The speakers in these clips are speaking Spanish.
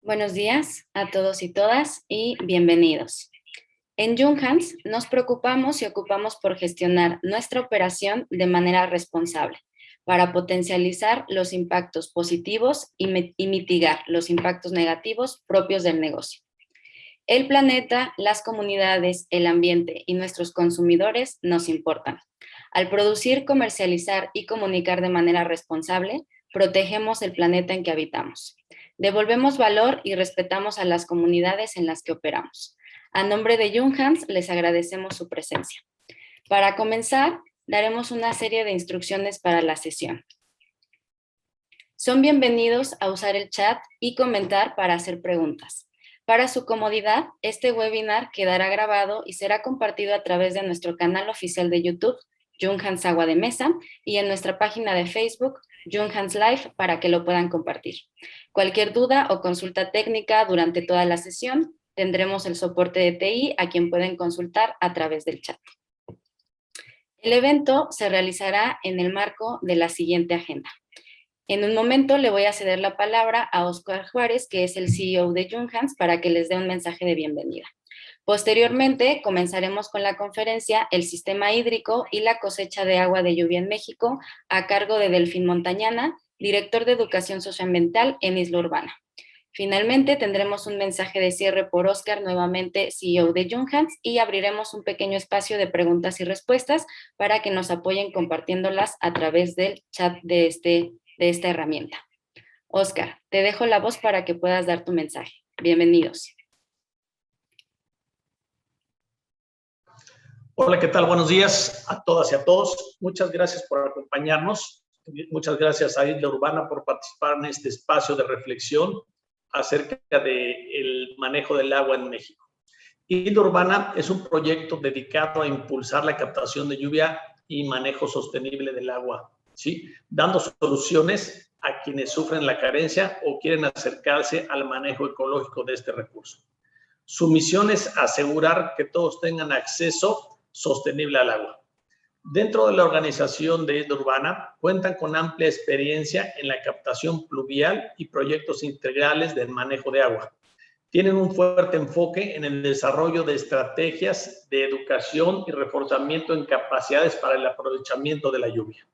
Buenos días a todos y todas y bienvenidos. En Junghans nos preocupamos y ocupamos por gestionar nuestra operación de manera responsable para potencializar los impactos positivos y mitigar los impactos negativos propios del negocio. El planeta, las comunidades, el ambiente y nuestros consumidores nos importan. Al producir, comercializar y comunicar de manera responsable, protegemos el planeta en que habitamos. Devolvemos valor y respetamos a las comunidades en las que operamos. A nombre de Junghans, les agradecemos su presencia. Para comenzar, daremos una serie de instrucciones para la sesión. Son bienvenidos a usar el chat y comentar para hacer preguntas. Para su comodidad, este webinar quedará grabado y será compartido a través de nuestro canal oficial de YouTube, Junghans Agua de Mesa, y en nuestra página de Facebook, Junghans Live, para que lo puedan compartir. Cualquier duda o consulta técnica durante toda la sesión, tendremos el soporte de TI a quien pueden consultar a través del chat. El evento se realizará en el marco de la siguiente agenda. En un momento le voy a ceder la palabra a Óscar Juárez, que es el CEO de Junghans, para que les dé un mensaje de bienvenida. Posteriormente, comenzaremos con la conferencia El sistema hídrico y la cosecha de agua de lluvia en México, a cargo de Delfín Montañana, director de Educación Socioambiental en Isla Urbana. Finalmente, tendremos un mensaje de cierre por Óscar, nuevamente CEO de Junghans, y abriremos un pequeño espacio de preguntas y respuestas para que nos apoyen compartiéndolas a través del chat de esta herramienta. Óscar, te dejo la voz para que puedas dar tu mensaje. Bienvenidos. Hola, ¿qué tal? Buenos días a todas y a todos. Muchas gracias por acompañarnos. Muchas gracias a Isla Urbana por participar en este espacio de reflexión acerca del manejo del agua en México. Isla Urbana es un proyecto dedicado a impulsar la captación de lluvia y manejo sostenible del agua, ¿sí? Dando soluciones a quienes sufren la carencia o quieren acercarse al manejo ecológico de este recurso. Su misión es asegurar que todos tengan acceso sostenible al agua. Dentro de la organización de Isla Urbana cuentan con amplia experiencia en la captación pluvial y proyectos integrales del manejo de agua. Tienen un fuerte enfoque en el desarrollo de estrategias de educación y reforzamiento en capacidades para el aprovechamiento de la lluvia.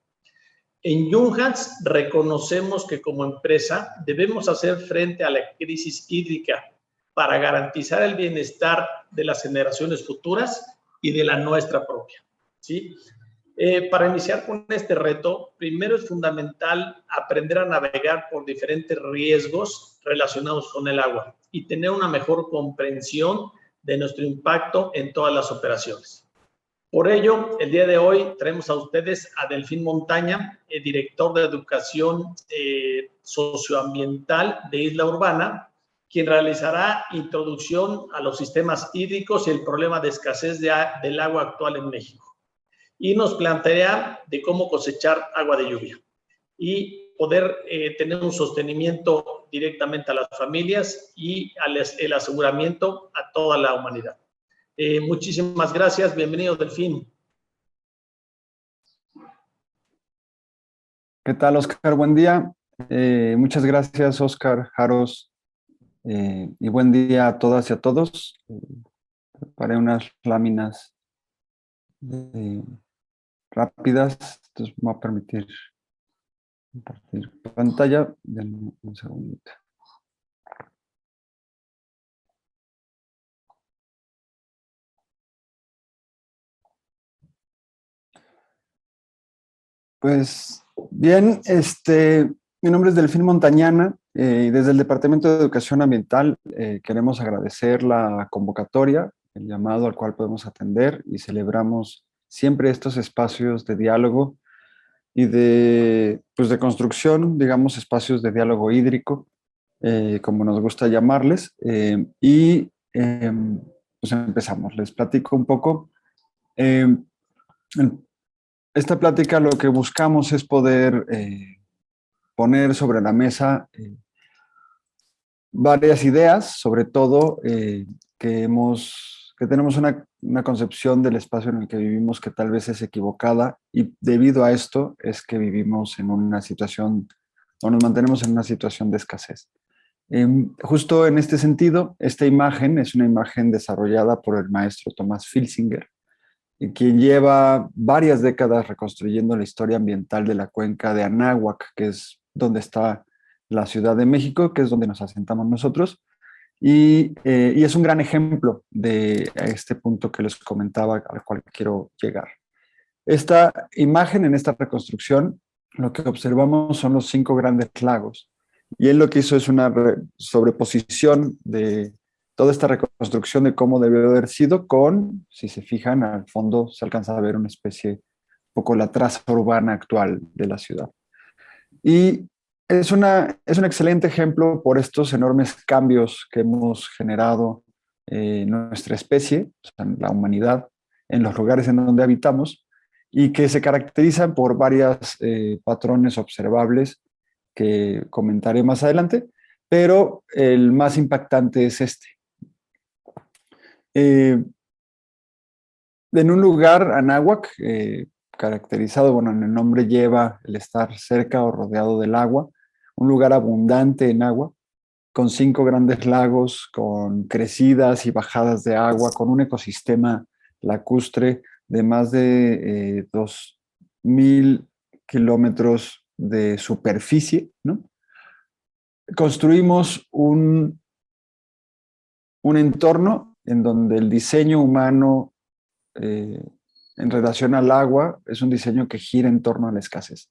En Junghans reconocemos que como empresa debemos hacer frente a la crisis hídrica para garantizar el bienestar de las generaciones futuras y de la nuestra propia, ¿sí? Para iniciar con este reto, primero es fundamental aprender a navegar por diferentes riesgos relacionados con el agua y tener una mejor comprensión de nuestro impacto en todas las operaciones. Por ello, el día de hoy traemos a ustedes a Delfín Montaña, director de Educación Socioambiental de Isla Urbana, quien realizará introducción a los sistemas hídricos y el problema de escasez del agua actual en México. Y nos planteará de cómo cosechar agua de lluvia y poder tener un sostenimiento directamente a las familias y el aseguramiento a toda la humanidad. Muchísimas gracias. Bienvenido, Delfín. ¿Qué tal, Óscar? Buen día. Muchas gracias, Óscar, Jaros. Y buen día a todas y a todos. Preparé unas láminas rápidas. Entonces me va a permitir compartir pantalla. Denme un segundito. Pues bien, mi nombre es Delfín Montañana y desde el Departamento de Educación Ambiental queremos agradecer la convocatoria, el llamado al cual podemos atender, y celebramos siempre estos espacios de diálogo y de construcción, digamos, espacios de diálogo hídrico, como nos gusta llamarles. Pues empezamos, les platico un poco. Esta plática lo que buscamos es poder poner sobre la mesa varias ideas, sobre todo que tenemos una concepción del espacio en el que vivimos que tal vez es equivocada, y debido a esto es que vivimos en una situación, o nos mantenemos en una situación de escasez. Justo en este sentido, esta imagen es una imagen desarrollada por el maestro Tomás Filsinger, quien lleva varias décadas reconstruyendo la historia ambiental de la cuenca de Anáhuac, que es donde está la Ciudad de México, que es donde nos asentamos nosotros, y es un gran ejemplo de este punto que les comentaba, al cual quiero llegar. Esta imagen, en esta reconstrucción, lo que observamos son los 5 grandes lagos, y él lo que hizo es una sobreposición de toda esta reconstrucción de cómo debió haber sido con, si se fijan, al fondo se alcanza a ver una especie, un poco la traza urbana actual de la ciudad. Y es un excelente ejemplo por estos enormes cambios que hemos generado nuestra especie, o sea, la humanidad, en los lugares en donde habitamos, y que se caracterizan por varios patrones observables que comentaré más adelante, pero el más impactante es este. En un lugar, Anáhuac, caracterizado, bueno, en el nombre lleva el estar cerca o rodeado del agua, un lugar abundante en agua, con 5 grandes lagos, con crecidas y bajadas de agua, con un ecosistema lacustre de más de 2.000 kilómetros de superficie, ¿no? Construimos un entorno en donde el diseño humano en relación al agua es un diseño que gira en torno a la escasez.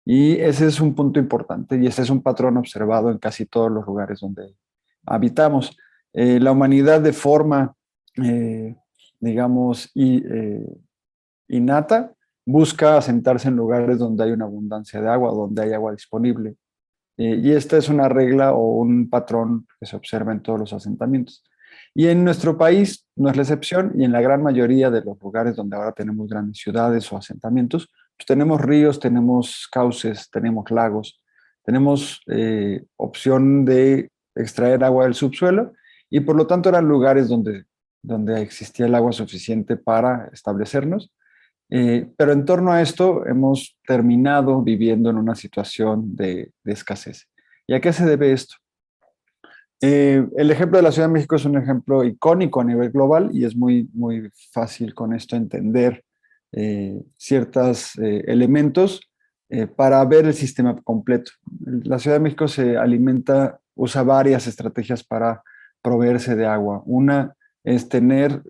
Y ese es un punto importante y ese es un patrón observado en casi todos los lugares donde habitamos. La humanidad de forma, digamos, innata, busca asentarse en lugares donde hay una abundancia de agua, donde hay agua disponible. Y esta es una regla o un patrón que se observa en todos los asentamientos. Y en nuestro país no es la excepción, y en la gran mayoría de los lugares donde ahora tenemos grandes ciudades o asentamientos, pues tenemos ríos, tenemos cauces, tenemos lagos, tenemos opción de extraer agua del subsuelo, y por lo tanto eran lugares donde existía el agua suficiente para establecernos. Pero en torno a esto hemos terminado viviendo en una situación de escasez. ¿Y a qué se debe esto? El ejemplo de la Ciudad de México es un ejemplo icónico a nivel global y es muy, muy fácil con esto entender ciertos elementos para ver el sistema completo. La Ciudad de México se alimenta, usa varias estrategias para proveerse de agua. Una es tener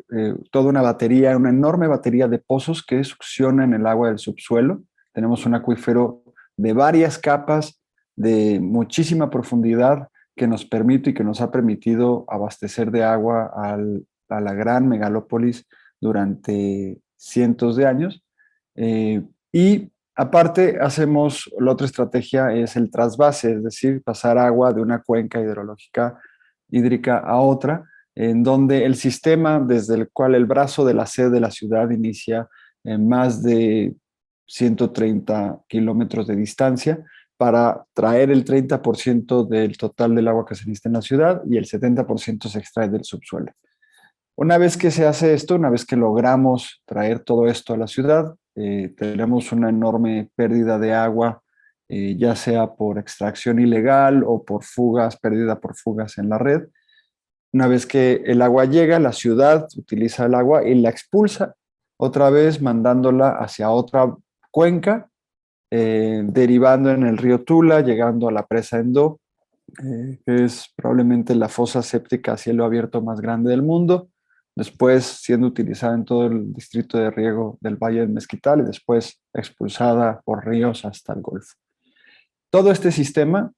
toda una batería, una enorme batería de pozos que succionan el agua del subsuelo. Tenemos un acuífero de varias capas, de muchísima profundidad, que nos permite y que nos ha permitido abastecer de agua a la gran megalópolis durante cientos de años. Y aparte hacemos, la otra estrategia es el trasvase, es decir, pasar agua de una cuenca hidrológica hídrica a otra, en donde el sistema desde el cual el brazo de la sed de la ciudad inicia en más de 130 kilómetros de distancia, para traer el 30% del total del agua que se necesita en la ciudad y el 70% se extrae del subsuelo. Una vez que se hace esto, una vez que logramos traer todo esto a la ciudad, tenemos una enorme pérdida de agua, ya sea por extracción ilegal o por fugas, pérdida por fugas en la red. Una vez que el agua llega, la ciudad utiliza el agua y la expulsa, otra vez mandándola hacia otra cuenca, derivando en el río Tula, llegando a la presa Endó, que es probablemente la fosa séptica a cielo abierto más grande del mundo, después siendo utilizada en todo el distrito de riego del Valle del Mezquital y después expulsada por ríos hasta el Golfo. Todo este sistema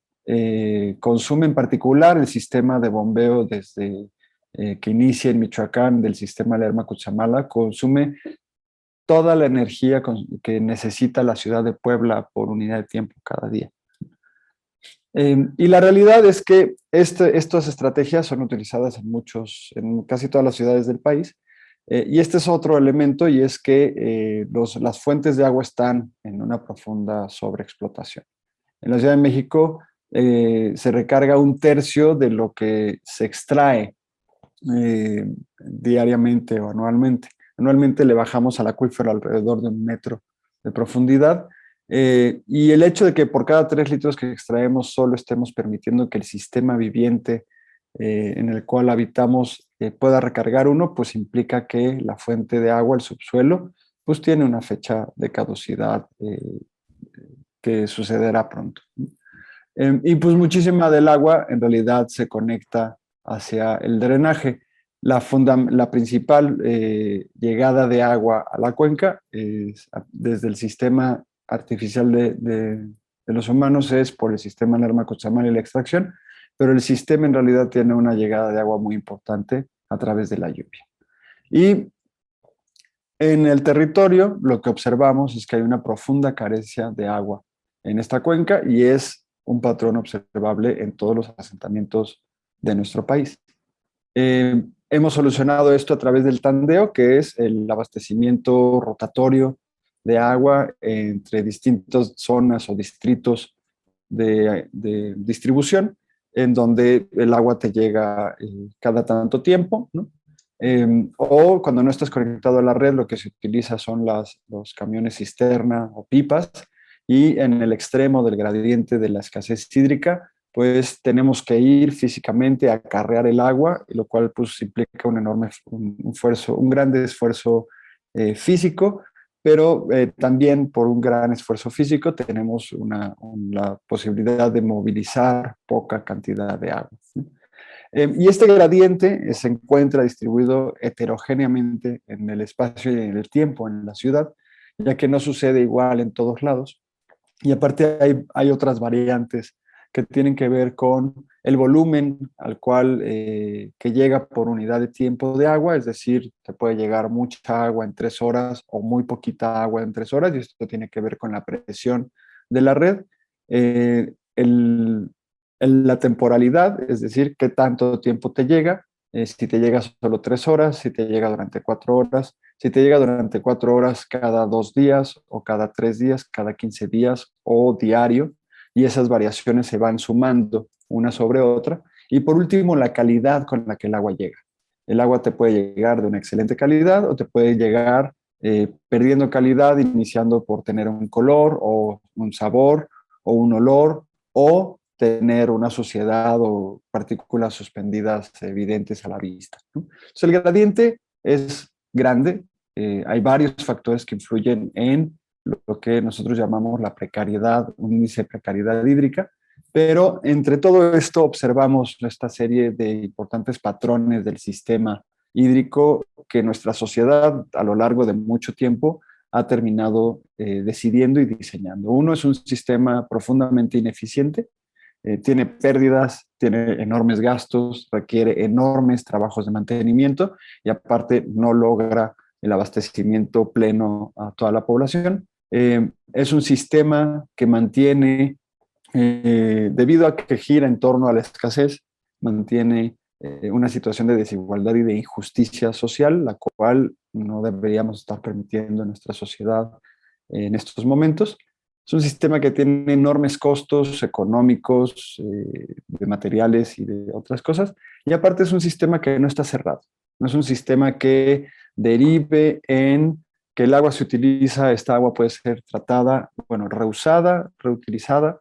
consume en particular el sistema de bombeo desde que inicia en Michoacán del sistema Lerma-Cuchamala, consume toda la energía que necesita la ciudad de Puebla por unidad de tiempo cada día. Y la realidad es que estas estrategias son utilizadas en casi todas las ciudades del país. Y este es otro elemento, y es que las fuentes de agua están en una profunda sobreexplotación. En la Ciudad de México se recarga 1/3 de lo que se extrae diariamente o anualmente. Anualmente le bajamos al acuífero alrededor de 1 metro de profundidad, Y el hecho de que por cada 3 litros que extraemos solo estemos permitiendo que el sistema viviente en el cual habitamos pueda recargar uno, pues implica que la fuente de agua, el subsuelo, pues tiene una fecha de caducidad que sucederá pronto. Y pues muchísima del agua en realidad se conecta hacia el drenaje. La principal llegada de agua a la cuenca es desde el sistema artificial de los humanos, es por el sistema Lerma-Cochamar y la extracción, pero el sistema en realidad tiene una llegada de agua muy importante a través de la lluvia. Y en el territorio lo que observamos es que hay una profunda carencia de agua en esta cuenca y es un patrón observable en todos los asentamientos de nuestro país. Hemos solucionado esto a través del tandeo, que es el abastecimiento rotatorio de agua entre distintas zonas o distritos de distribución, en donde el agua te llega cada tanto tiempo, ¿no? O cuando no estás conectado a la red, lo que se utiliza son los camiones cisterna o pipas, y en el extremo del gradiente de la escasez hídrica, pues tenemos que ir físicamente a acarrear el agua, lo cual pues implica un enorme esfuerzo, un gran esfuerzo físico, pero también por un gran esfuerzo físico tenemos la posibilidad de movilizar poca cantidad de agua. Y este gradiente se encuentra distribuido heterogéneamente en el espacio y en el tiempo en la ciudad, ya que no sucede igual en todos lados. Y aparte hay otras variantes que tienen que ver con el volumen al cual que llega por unidad de tiempo de agua, es decir, te puede llegar mucha agua en 3 horas o muy poquita agua en 3 horas, y esto tiene que ver con la presión de la red. La temporalidad, es decir, qué tanto tiempo te llega, si te llega solo 3 horas, si te llega durante 4 horas, si te llega durante 4 horas cada 2 días o cada 3 días, cada 15 días o diario, y esas variaciones se van sumando una sobre otra. Y por último, la calidad con la que el agua llega. El agua te puede llegar de una excelente calidad o te puede llegar perdiendo calidad, iniciando por tener un color o un sabor o un olor o tener una suciedad o partículas suspendidas evidentes a la vista, ¿no? Entonces, el gradiente es grande. Hay varios factores que influyen en lo que nosotros llamamos la precariedad, un índice de precariedad hídrica, pero entre todo esto observamos esta serie de importantes patrones del sistema hídrico que nuestra sociedad a lo largo de mucho tiempo ha terminado decidiendo y diseñando. Uno es un sistema profundamente ineficiente, tiene pérdidas, tiene enormes gastos, requiere enormes trabajos de mantenimiento y aparte no logra el abastecimiento pleno a toda la población. Es un sistema que mantiene, debido a que gira en torno a la escasez, mantiene una situación de desigualdad y de injusticia social, la cual no deberíamos estar permitiendo en nuestra sociedad en estos momentos. Es un sistema que tiene enormes costos económicos, de materiales y de otras cosas, y aparte es un sistema que no está cerrado, no es un sistema que derive en que el agua se utiliza, esta agua puede ser tratada, bueno, reusada, reutilizada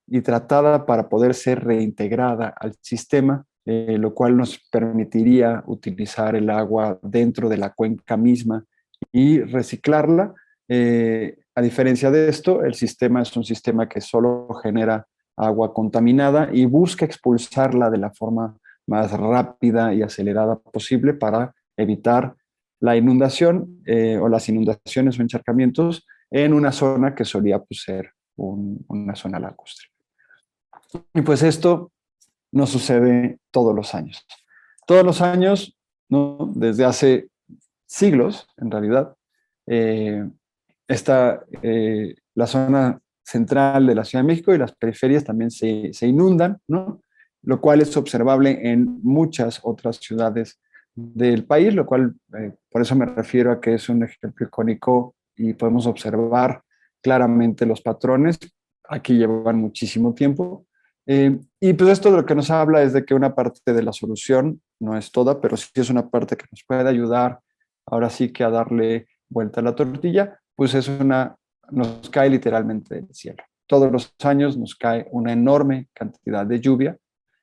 y tratada para poder ser reintegrada al sistema, lo cual nos permitiría utilizar el agua dentro de la cuenca misma y reciclarla. A diferencia de esto, el sistema es un sistema que solo genera agua contaminada y busca expulsarla de la forma más rápida y acelerada posible para evitar la inundación o las inundaciones o encharcamientos en una zona que solía pues, ser una zona lacustre. Y pues esto no sucede todos los años. Todos los años, ¿no? Desde hace siglos, en realidad, la zona central de la Ciudad de México y las periferias también se inundan, ¿no? Lo cual es observable en muchas otras ciudades del país, lo cual, por eso me refiero a que es un ejemplo icónico y podemos observar claramente los patrones. Aquí llevan muchísimo tiempo. Y pues esto de lo que nos habla es de que una parte de la solución, no es toda, pero sí es una parte que nos puede ayudar ahora sí que a darle vuelta a la tortilla, pues es una nos cae literalmente del cielo. Todos los años nos cae una enorme cantidad de lluvia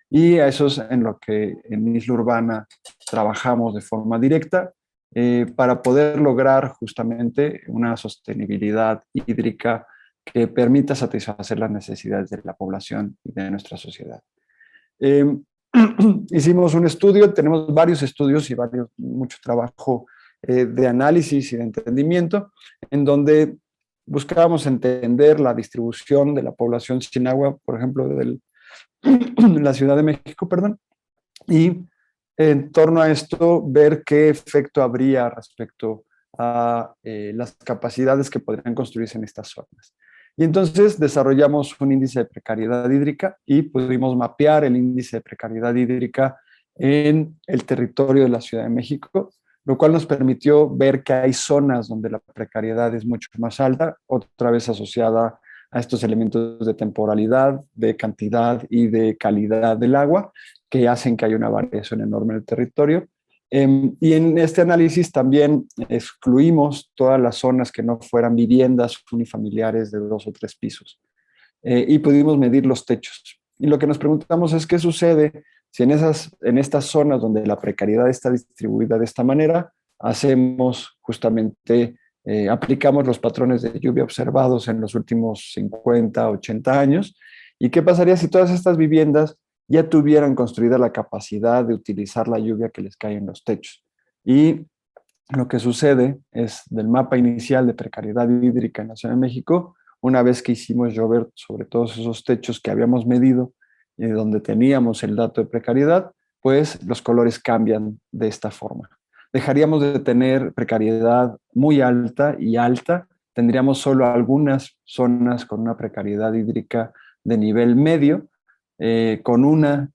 y eso es en lo que en Isla Urbana trabajamos de forma directa para poder lograr justamente una sostenibilidad hídrica que permita satisfacer las necesidades de la población y de nuestra sociedad. Eh, hicimos un estudio, tenemos varios estudios y mucho trabajo de análisis y de entendimiento, en donde buscábamos entender la distribución de la población sin agua, por ejemplo, de la Ciudad de México, perdón, y en torno a esto ver qué efecto habría respecto a las capacidades que podrían construirse en estas zonas. Y entonces desarrollamos un índice de precariedad hídrica y pudimos mapear el índice de precariedad hídrica en el territorio de la Ciudad de México, lo cual nos permitió ver que hay zonas donde la precariedad es mucho más alta, otra vez asociada a estos elementos de temporalidad, de cantidad y de calidad del agua, que hacen que haya una variación enorme en el territorio. Y en este análisis también excluimos todas las zonas que no fueran viviendas unifamiliares de 2 o 3 pisos. Y pudimos medir los techos. Y lo que nos preguntamos es qué sucede si en estas zonas donde la precariedad está distribuida de esta manera, hacemos justamente, aplicamos los patrones de lluvia observados en los últimos 50, 80 años. ¿Y qué pasaría si todas estas viviendas ya tuvieran construida la capacidad de utilizar la lluvia que les cae en los techos? Y lo que sucede es, del mapa inicial de precariedad hídrica en la Ciudad de México, una vez que hicimos llover sobre todos esos techos que habíamos medido y donde teníamos el dato de precariedad, pues los colores cambian de esta forma. Dejaríamos de tener precariedad muy alta y alta, tendríamos solo algunas zonas con una precariedad hídrica de nivel medio, con una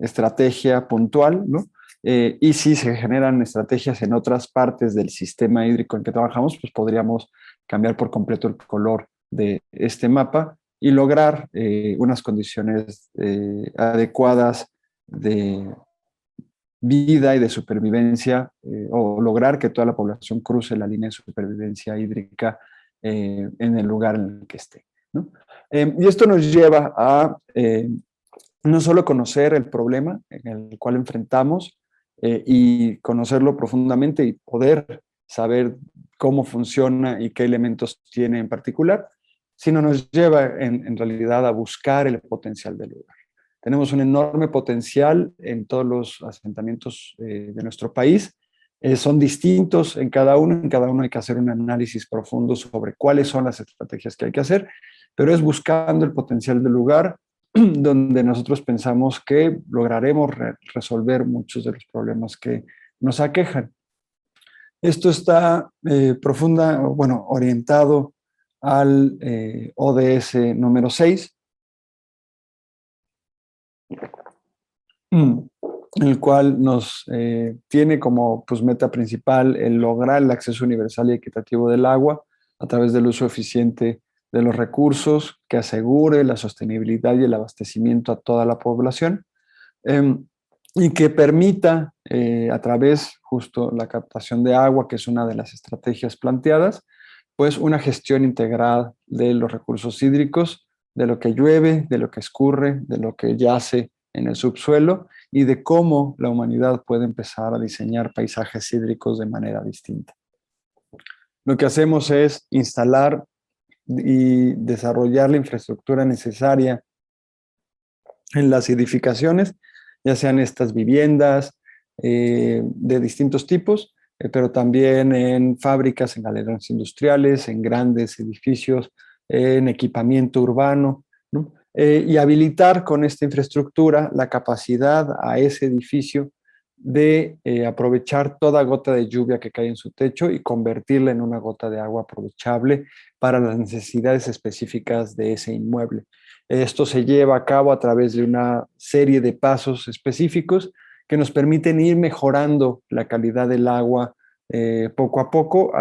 estrategia puntual, ¿no? Y si se generan estrategias en otras partes del sistema hídrico en que trabajamos, pues podríamos cambiar por completo el color de este mapa y lograr unas condiciones adecuadas de vida y de supervivencia, o lograr que toda la población cruce la línea de supervivencia hídrica en el lugar en el que esté, ¿no? Y esto nos lleva a no solo conocer el problema en el cual enfrentamos y conocerlo profundamente y poder saber cómo funciona y qué elementos tiene en particular, sino nos lleva en realidad a buscar el potencial del lugar. Tenemos un enorme potencial en todos los asentamientos de nuestro país. Son distintos en cada uno hay que hacer un análisis profundo sobre cuáles son las estrategias que hay que hacer, pero es buscando el potencial del lugar donde nosotros pensamos que lograremos resolver muchos de los problemas que nos aquejan. Esto está orientado al ODS número 6, el cual nos tiene como meta principal el lograr el acceso universal y equitativo del agua a través del uso eficiente de los recursos que asegure la sostenibilidad y el abastecimiento a toda la población, y que permita, a través justo la captación de agua, que es una de las estrategias planteadas, pues una gestión integral de los recursos hídricos, de lo que llueve, de lo que escurre, de lo que yace en el subsuelo y de cómo la humanidad puede empezar a diseñar paisajes hídricos de manera distinta. Lo que hacemos es instalar y desarrollar la infraestructura necesaria en las edificaciones, ya sean estas viviendas de distintos tipos, pero también en fábricas, en galerías industriales, en grandes edificios, en equipamiento urbano, ¿no? Y habilitar con esta infraestructura la capacidad a ese edificio de aprovechar toda gota de lluvia que cae en su techo y convertirla en una gota de agua aprovechable para las necesidades específicas de ese inmueble. Esto se lleva a cabo a través de una serie de pasos específicos que nos permiten ir mejorando la calidad del agua poco a poco.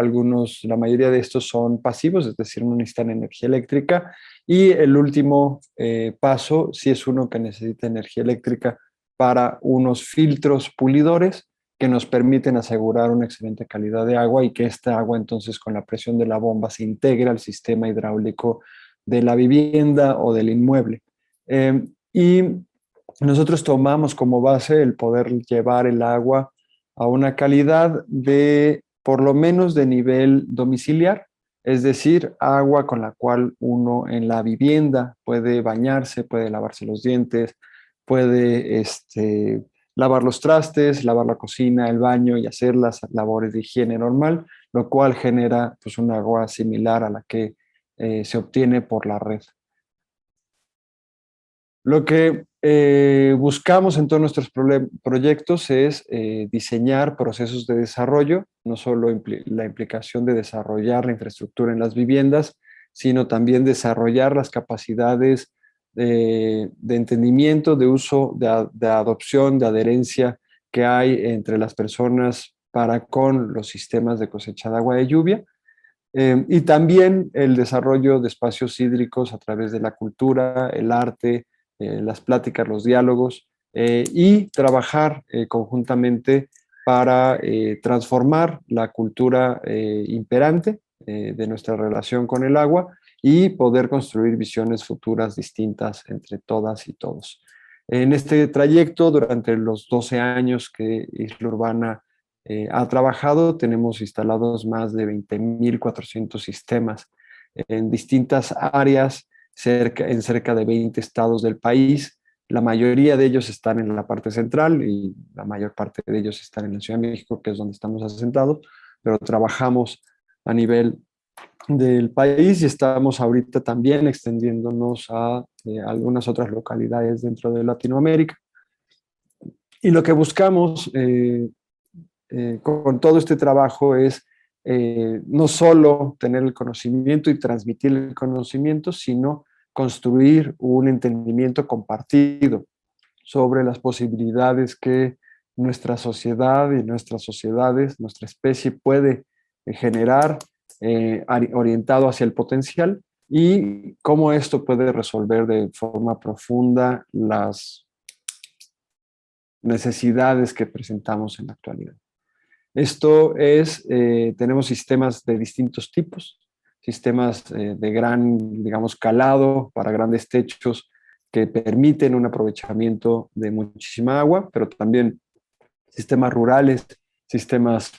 La mayoría de estos son pasivos, es decir, no necesitan energía eléctrica. Y el último paso sí es uno que necesita energía eléctrica para unos filtros pulidores que nos permiten asegurar una excelente calidad de agua y que esta agua entonces con la presión de la bomba se integra al sistema hidráulico de la vivienda o del inmueble. Y nosotros tomamos como base el poder llevar el agua a una calidad de, por lo menos de nivel domiciliar, es decir, agua con la cual uno en la vivienda puede bañarse, puede lavarse los dientes, puede lavar los trastes, lavar la cocina, el baño y hacer las labores de higiene normal, lo cual genera pues, un agua similar a la que se obtiene por la red. Lo que buscamos en todos nuestros proyectos es diseñar procesos de desarrollo, no solo la implicación de desarrollar la infraestructura en las viviendas, sino también desarrollar las capacidades de entendimiento, de uso, de adopción, de adherencia que hay entre las personas para con los sistemas de cosecha de agua de lluvia. Y también el desarrollo de espacios hídricos a través de la cultura, el arte, las pláticas, los diálogos, y trabajar conjuntamente para transformar la cultura imperante de nuestra relación con el agua y poder construir visiones futuras distintas entre todas y todos. En este trayecto, durante los 12 años que Isla Urbana ha trabajado, tenemos instalados más de 20.400 sistemas en distintas áreas, en cerca de 20 estados del país. La mayoría de ellos están en la parte central y la mayor parte de ellos están en la Ciudad de México, que es donde estamos asentados, pero trabajamos a nivel del país y estamos ahorita también extendiéndonos a algunas otras localidades dentro de Latinoamérica. Y lo que buscamos con todo este trabajo es no solo tener el conocimiento y transmitir el conocimiento, sino construir un entendimiento compartido sobre las posibilidades que nuestra sociedad y nuestras sociedades, nuestra especie puede generar orientado hacia el potencial y cómo esto puede resolver de forma profunda las necesidades que presentamos en la actualidad. Esto es, tenemos sistemas de distintos tipos, sistemas de gran, digamos, calado para grandes techos que permiten un aprovechamiento de muchísima agua, pero también sistemas rurales, sistemas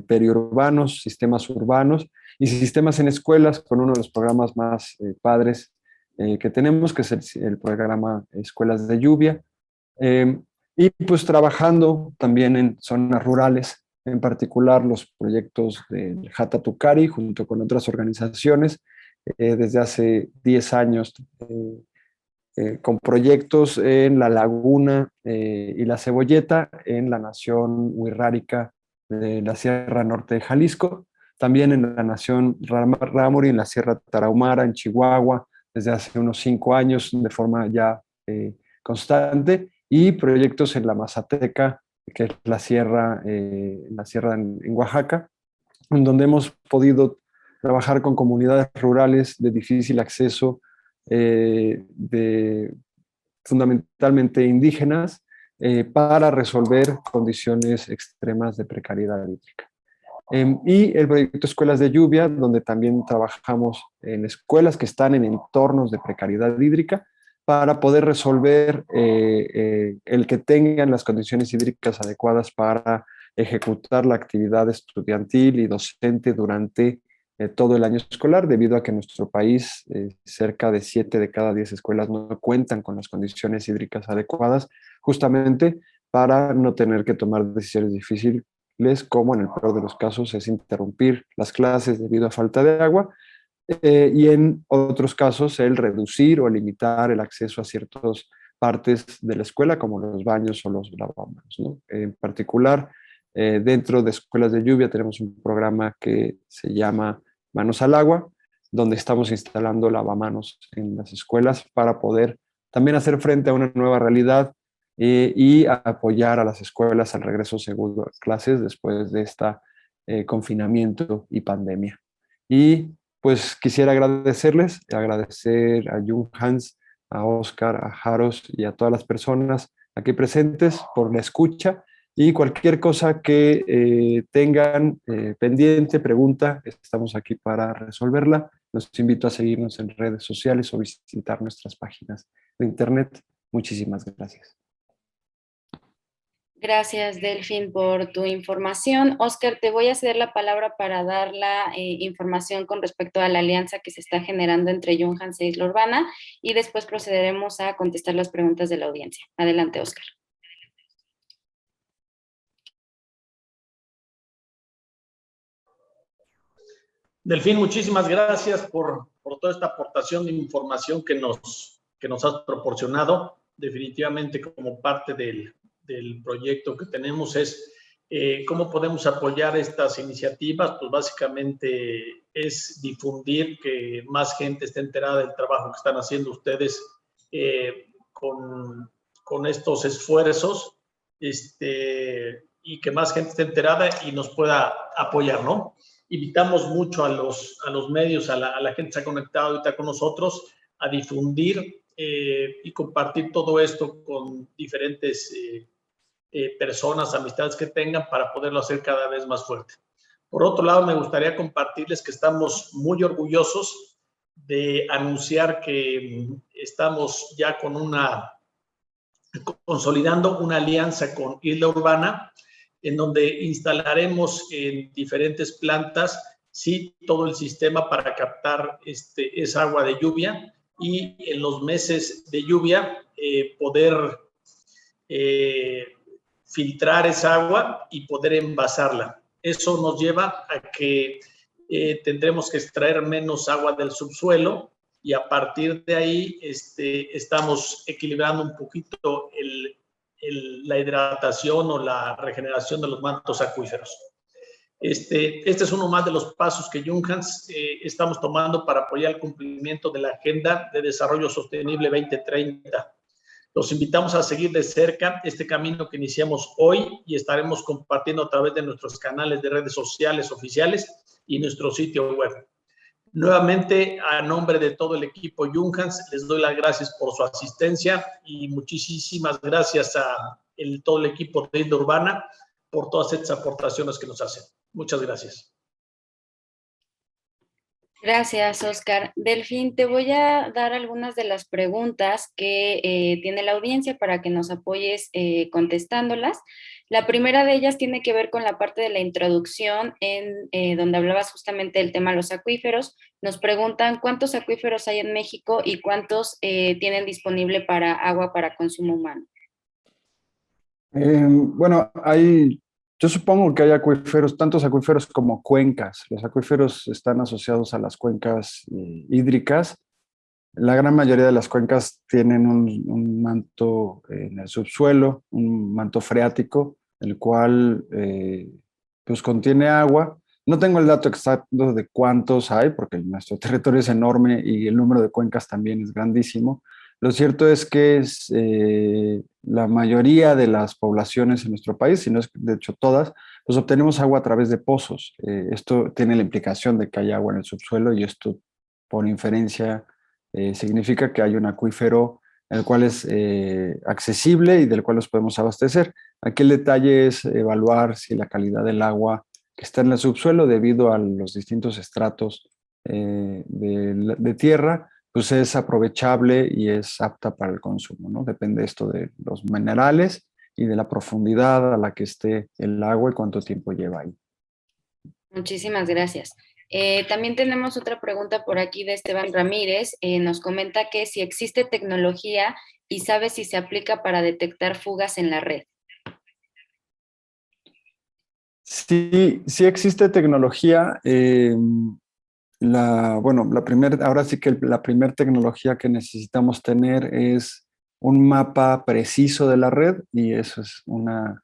periurbanos, sistemas urbanos y sistemas en escuelas con uno de los programas más padres que tenemos, que es el programa Escuelas de Lluvia. Y pues trabajando también en zonas rurales, en particular los proyectos del Hata Tucari junto con otras organizaciones desde hace 10 años con proyectos en La Laguna y La Cebolleta en la nación Wixárika de la Sierra Norte de Jalisco, también en la nación Rarámuri en la Sierra Tarahumara en Chihuahua desde hace unos 5 años de forma ya constante, y proyectos en la Mazateca, que es la sierra en Oaxaca, en donde hemos podido trabajar con comunidades rurales de difícil acceso, fundamentalmente indígenas, para resolver condiciones extremas de precariedad hídrica. Y el proyecto Escuelas de Lluvia, donde también trabajamos en escuelas que están en entornos de precariedad hídrica, para poder resolver el que tengan las condiciones hídricas adecuadas para ejecutar la actividad estudiantil y docente durante todo el año escolar, debido a que en nuestro país cerca de 7 de cada 10 escuelas no cuentan con las condiciones hídricas adecuadas, justamente para no tener que tomar decisiones difíciles, como en el peor de los casos es interrumpir las clases debido a falta de agua, y en otros casos el reducir o limitar el acceso a ciertas partes de la escuela, como los baños o los lavamanos, ¿no? En particular, dentro de Escuelas de Lluvia tenemos un programa que se llama Manos al Agua, donde estamos instalando lavamanos en las escuelas para poder también hacer frente a una nueva realidad y apoyar a las escuelas al regreso seguro a clases después de este confinamiento y pandemia. Y pues quisiera agradecer a Junghans, a Oscar, a Jaros y a todas las personas aquí presentes por la escucha Y cualquier cosa que tengan pendiente, pregunta, estamos aquí para resolverla. Los invito a seguirnos en redes sociales o visitar nuestras páginas de internet. Muchísimas gracias. Gracias, Delfín, por tu información. Oscar, te voy a ceder la palabra para dar la información con respecto a la alianza que se está generando entre Junghans e Isla Urbana y después procederemos a contestar las preguntas de la audiencia. Adelante, Oscar. Delfín, muchísimas gracias por toda esta aportación de información que nos has proporcionado. Definitivamente, como parte del proyecto que tenemos es cómo podemos apoyar estas iniciativas. Pues básicamente es difundir, que más gente esté enterada del trabajo que están haciendo ustedes con estos esfuerzos, y que más gente esté enterada y nos pueda apoyar, ¿no? Invitamos mucho a los medios, a la gente que se ha conectado ahorita con nosotros, a difundir y compartir todo esto con diferentes personas, amistades que tengan, para poderlo hacer cada vez más fuerte. Por otro lado, me gustaría compartirles que estamos muy orgullosos de anunciar que estamos ya consolidando una alianza con Isla Urbana, en donde instalaremos en diferentes plantas, sí, todo el sistema para captar esa agua de lluvia, y en los meses de lluvia poder filtrar esa agua y poder envasarla. Eso nos lleva a que tendremos que extraer menos agua del subsuelo, y a partir de ahí estamos equilibrando un poquito la hidratación o la regeneración de los mantos acuíferos. Este es uno más de los pasos que Junghans estamos tomando para apoyar el cumplimiento de la Agenda de Desarrollo Sostenible 2030. Los invitamos a seguir de cerca este camino que iniciamos hoy, y estaremos compartiendo a través de nuestros canales de redes sociales oficiales y nuestro sitio web. Nuevamente, a nombre de todo el equipo Junghans, les doy las gracias por su asistencia, y muchísimas gracias a todo el equipo de Isla Urbana por todas estas aportaciones que nos hacen. Muchas gracias. Gracias, Oscar. Delfín, te voy a dar algunas de las preguntas que tiene la audiencia para que nos apoyes contestándolas. La primera de ellas tiene que ver con la parte de la introducción, donde hablabas justamente del tema de los acuíferos. Nos preguntan cuántos acuíferos hay en México y cuántos tienen disponible para agua para consumo humano. Bueno, yo supongo que hay acuíferos, tantos acuíferos como cuencas. Los acuíferos están asociados a las cuencas hídricas. La gran mayoría de las cuencas tienen un manto en el subsuelo, un manto freático, el cual pues contiene agua. No tengo el dato exacto de cuántos hay, porque nuestro territorio es enorme y el número de cuencas también es grandísimo. Lo cierto es que la mayoría de las poblaciones en nuestro país, si no es de hecho todas, pues obtenemos agua a través de pozos. Esto tiene la implicación de que hay agua en el subsuelo, y esto, por inferencia, significa que hay un acuífero el cual es accesible y del cual nos podemos abastecer. Aquí el detalle es evaluar si la calidad del agua que está en el subsuelo, debido a los distintos estratos de tierra, pues es aprovechable y es apta para el consumo, ¿no? Depende esto de los minerales y de la profundidad a la que esté el agua y cuánto tiempo lleva ahí. Muchísimas gracias. También tenemos otra pregunta por aquí de Esteban Ramírez. Nos comenta que si existe tecnología y sabe si se aplica para detectar fugas en la red. Sí, sí existe tecnología. Ahora sí que la primera tecnología que necesitamos tener es un mapa preciso de la red, y eso es una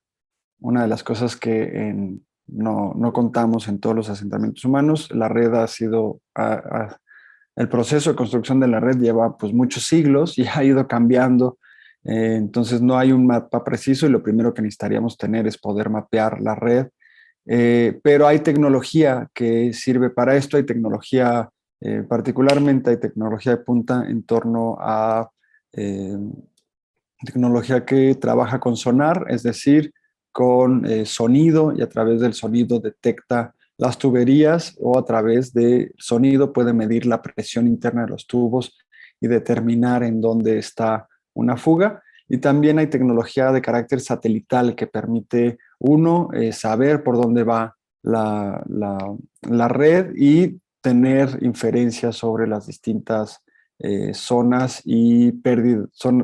de las cosas que no contamos en todos los asentamientos humanos. La red ha sido, el proceso de construcción de la red lleva pues muchos siglos y ha ido cambiando, entonces no hay un mapa preciso, y lo primero que necesitaríamos tener es poder mapear la red. Pero hay tecnología que sirve para esto, hay tecnología, particularmente hay tecnología de punta en torno a tecnología que trabaja con sonar, es decir, con sonido, y a través del sonido detecta las tuberías, o a través de sonido puede medir la presión interna de los tubos y determinar en dónde está una fuga. Y también hay tecnología de carácter satelital que permite saber por dónde va la red y tener inferencias sobre las distintas zonas y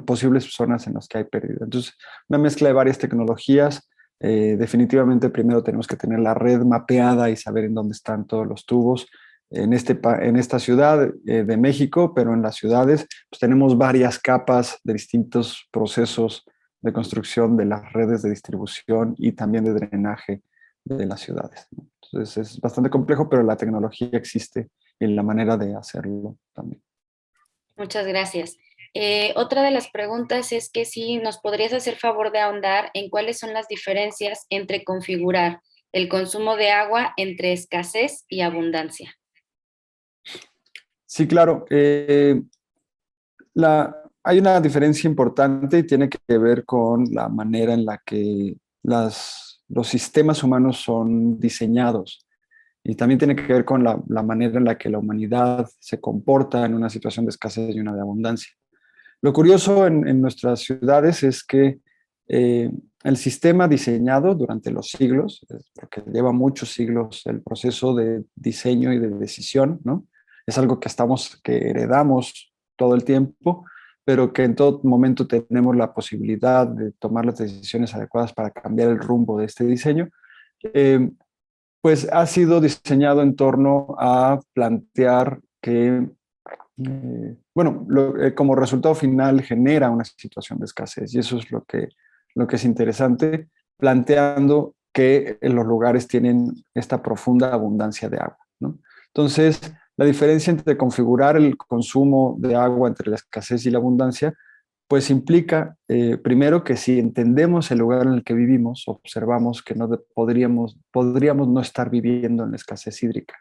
posibles zonas en las que hay pérdida. Entonces, una mezcla de varias tecnologías. Definitivamente primero tenemos que tener la red mapeada y saber en dónde están todos los tubos. En esta ciudad de México, pero en las ciudades pues tenemos varias capas de distintos procesos de construcción de las redes de distribución y también de drenaje de las ciudades, ¿no? Entonces es bastante complejo, pero la tecnología existe y la manera de hacerlo también. Muchas gracias. Otra de las preguntas es que si nos podrías hacer favor de ahondar en cuáles son las diferencias entre configurar el consumo de agua entre escasez y abundancia. Sí, claro. Hay una diferencia importante y tiene que ver con la manera en la que los sistemas humanos son diseñados. Y también tiene que ver con la manera en la que la humanidad se comporta en una situación de escasez y una de abundancia. Lo curioso en nuestras ciudades es que el sistema diseñado durante los siglos, porque lleva muchos siglos el proceso de diseño y de decisión, ¿no? Es algo que heredamos todo el tiempo, pero que en todo momento tenemos la posibilidad de tomar las decisiones adecuadas para cambiar el rumbo de este diseño. Pues ha sido diseñado en torno a plantear que, como resultado final genera una situación de escasez, y eso es lo que es interesante, planteando que los lugares tienen esta profunda abundancia de agua, ¿no? Entonces, la diferencia entre configurar el consumo de agua entre la escasez y la abundancia pues implica, primero, que si entendemos el lugar en el que vivimos, observamos que podríamos no estar viviendo en la escasez hídrica.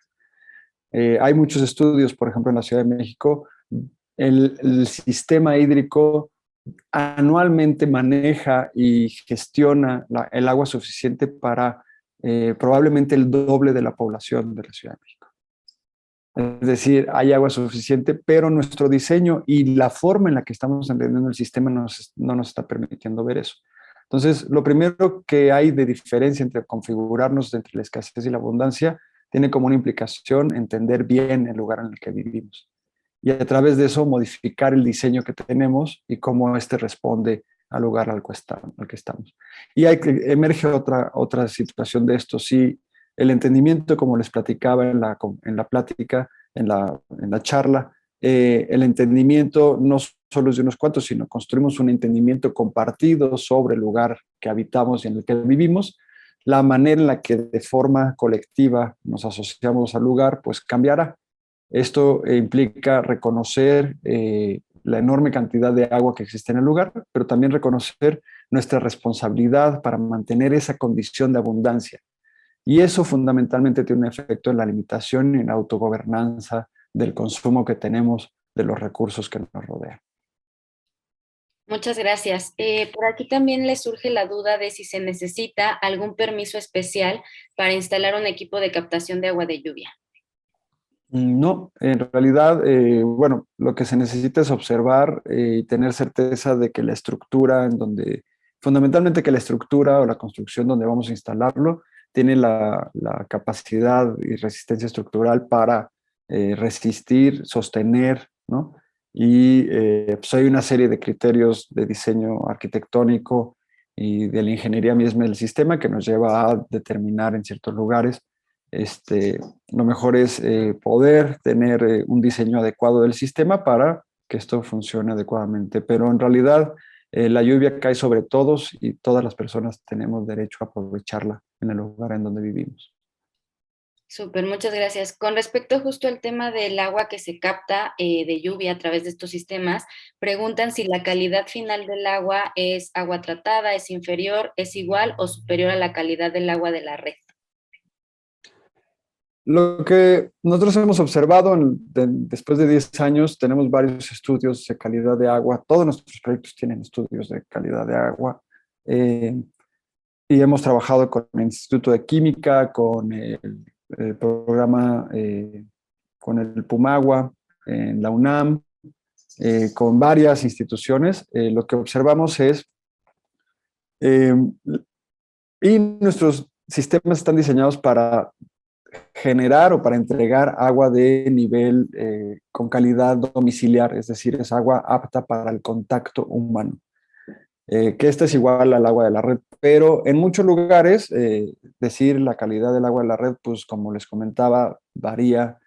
Hay muchos estudios, por ejemplo, en la Ciudad de México, el sistema hídrico anualmente maneja y gestiona el agua suficiente para probablemente el doble de la población de la Ciudad de México. Es decir, hay agua suficiente, pero nuestro diseño y la forma en la que estamos entendiendo el sistema no nos está permitiendo ver eso. Entonces, lo primero que hay de diferencia entre configurarnos entre la escasez y la abundancia tiene como una implicación entender bien el lugar en el que vivimos. Y a través de eso modificar el diseño que tenemos y cómo éste responde al lugar al que estamos. Y emerge otra situación de esto. Sí, el entendimiento, como les platicaba en la plática, en la charla, el entendimiento no solo es de unos cuantos, sino construimos un entendimiento compartido sobre el lugar que habitamos y en el que vivimos. La manera en la que de forma colectiva nos asociamos al lugar, pues cambiará. Esto implica reconocer la enorme cantidad de agua que existe en el lugar, pero también reconocer nuestra responsabilidad para mantener esa condición de abundancia. Y eso fundamentalmente tiene un efecto en la limitación y en la autogobernanza del consumo que tenemos de los recursos que nos rodean. Muchas gracias. Por aquí también le surge la duda de si se necesita algún permiso especial para instalar un equipo de captación de agua de lluvia. No, en realidad, lo que se necesita es observar y tener certeza de que la estructura fundamentalmente que la estructura o la construcción donde vamos a instalarlo tiene la capacidad y resistencia estructural para resistir, sostener, ¿no? Y pues hay una serie de criterios de diseño arquitectónico y de la ingeniería misma del sistema que nos lleva a determinar en ciertos lugares lo mejor es poder tener un diseño adecuado del sistema para que esto funcione adecuadamente. Pero en realidad la lluvia cae sobre todos y todas las personas tenemos derecho a aprovecharla en el lugar en donde vivimos. Súper, muchas gracias. Con respecto justo al tema del agua que se capta de lluvia a través de estos sistemas, preguntan si la calidad final del agua es agua tratada, es inferior, es igual o superior a la calidad del agua de la red. Lo que nosotros hemos observado después de 10 años, tenemos varios estudios de calidad de agua. Todos nuestros proyectos tienen estudios de calidad de agua. y hemos trabajado con el Instituto de Química, con el programa, con el Pumagua, en la UNAM, con varias instituciones. Lo que observamos es, y nuestros sistemas están diseñados para generar o para entregar agua de nivel con calidad domiciliar, es decir, es agua apta para el contacto humano. Que esta es igual al agua de la red, pero en muchos lugares decir la calidad del agua de la red, pues como les comentaba, varía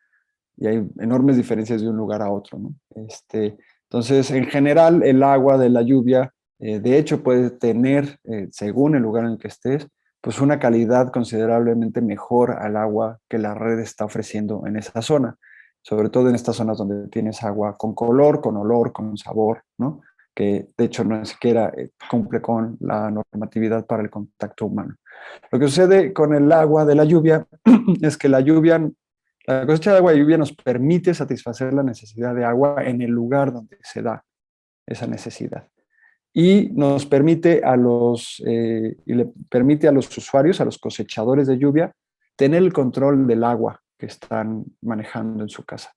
y hay enormes diferencias de un lugar a otro, ¿no? Entonces, en general, el agua de la lluvia, de hecho, puede tener, según el lugar en el que estés, pues una calidad considerablemente mejor al agua que la red está ofreciendo en esa zona, sobre todo en estas zonas donde tienes agua con color, con olor, con sabor, ¿no? Que de hecho no siquiera cumple con la normatividad para el contacto humano. Lo que sucede con el agua de la lluvia es que la cosecha de agua de lluvia nos permite satisfacer la necesidad de agua en el lugar donde se da esa necesidad. Y nos permite y le permite a los usuarios, a los cosechadores de lluvia, tener el control del agua que están manejando en su casa.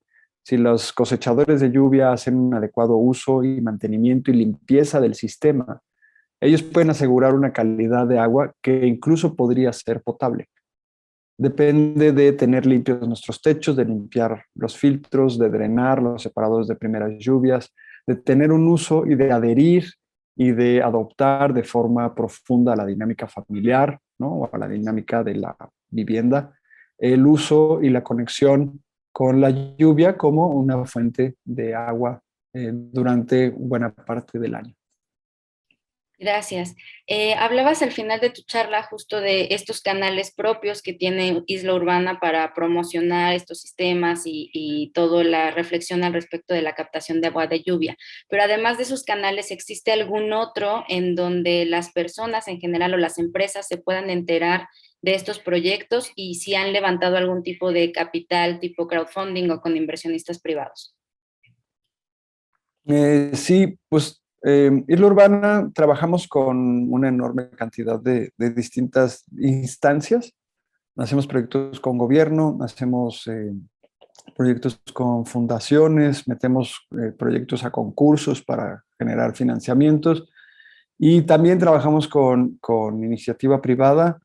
Si los cosechadores de lluvia hacen un adecuado uso y mantenimiento y limpieza del sistema, ellos pueden asegurar una calidad de agua que incluso podría ser potable. Depende de tener limpios nuestros techos, de limpiar los filtros, de drenar los separadores de primeras lluvias, de tener un uso y de adherir y de adoptar de forma profunda a la dinámica familiar, ¿no? O a la dinámica de la vivienda, el uso y la conexión con la lluvia como una fuente de agua durante buena parte del año. Gracias. Hablabas al final de tu charla justo de estos canales propios que tiene Isla Urbana para promocionar estos sistemas y toda la reflexión al respecto de la captación de agua de lluvia. Pero además de esos canales, ¿existe algún otro en donde las personas en general o las empresas se puedan enterar de estos proyectos y si han levantado algún tipo de capital tipo crowdfunding o con inversionistas privados? Sí, pues Isla Urbana trabajamos con una enorme cantidad de distintas instancias. Hacemos proyectos con gobierno, hacemos proyectos con fundaciones, metemos proyectos a concursos para generar financiamientos y también trabajamos con iniciativa privada.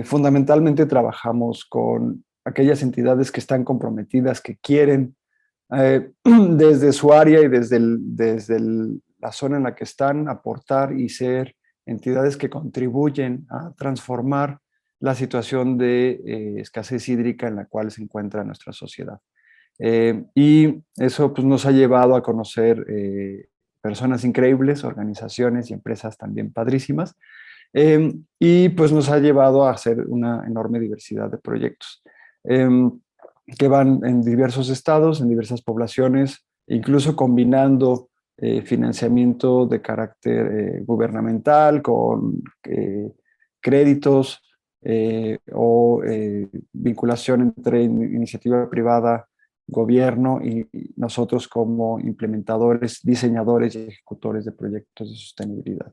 Fundamentalmente trabajamos con aquellas entidades que están comprometidas, que quieren desde su área y la zona en la que están, aportar y ser entidades que contribuyen a transformar la situación de escasez hídrica en la cual se encuentra nuestra sociedad. Y eso pues, nos ha llevado a conocer personas increíbles, organizaciones y empresas también padrísimas, y pues nos ha llevado a hacer una enorme diversidad de proyectos. Que van en diversos estados, en diversas poblaciones, incluso combinando financiamiento de carácter gubernamental con créditos o vinculación entre iniciativa privada, gobierno y nosotros como implementadores, diseñadores y ejecutores de proyectos de sostenibilidad.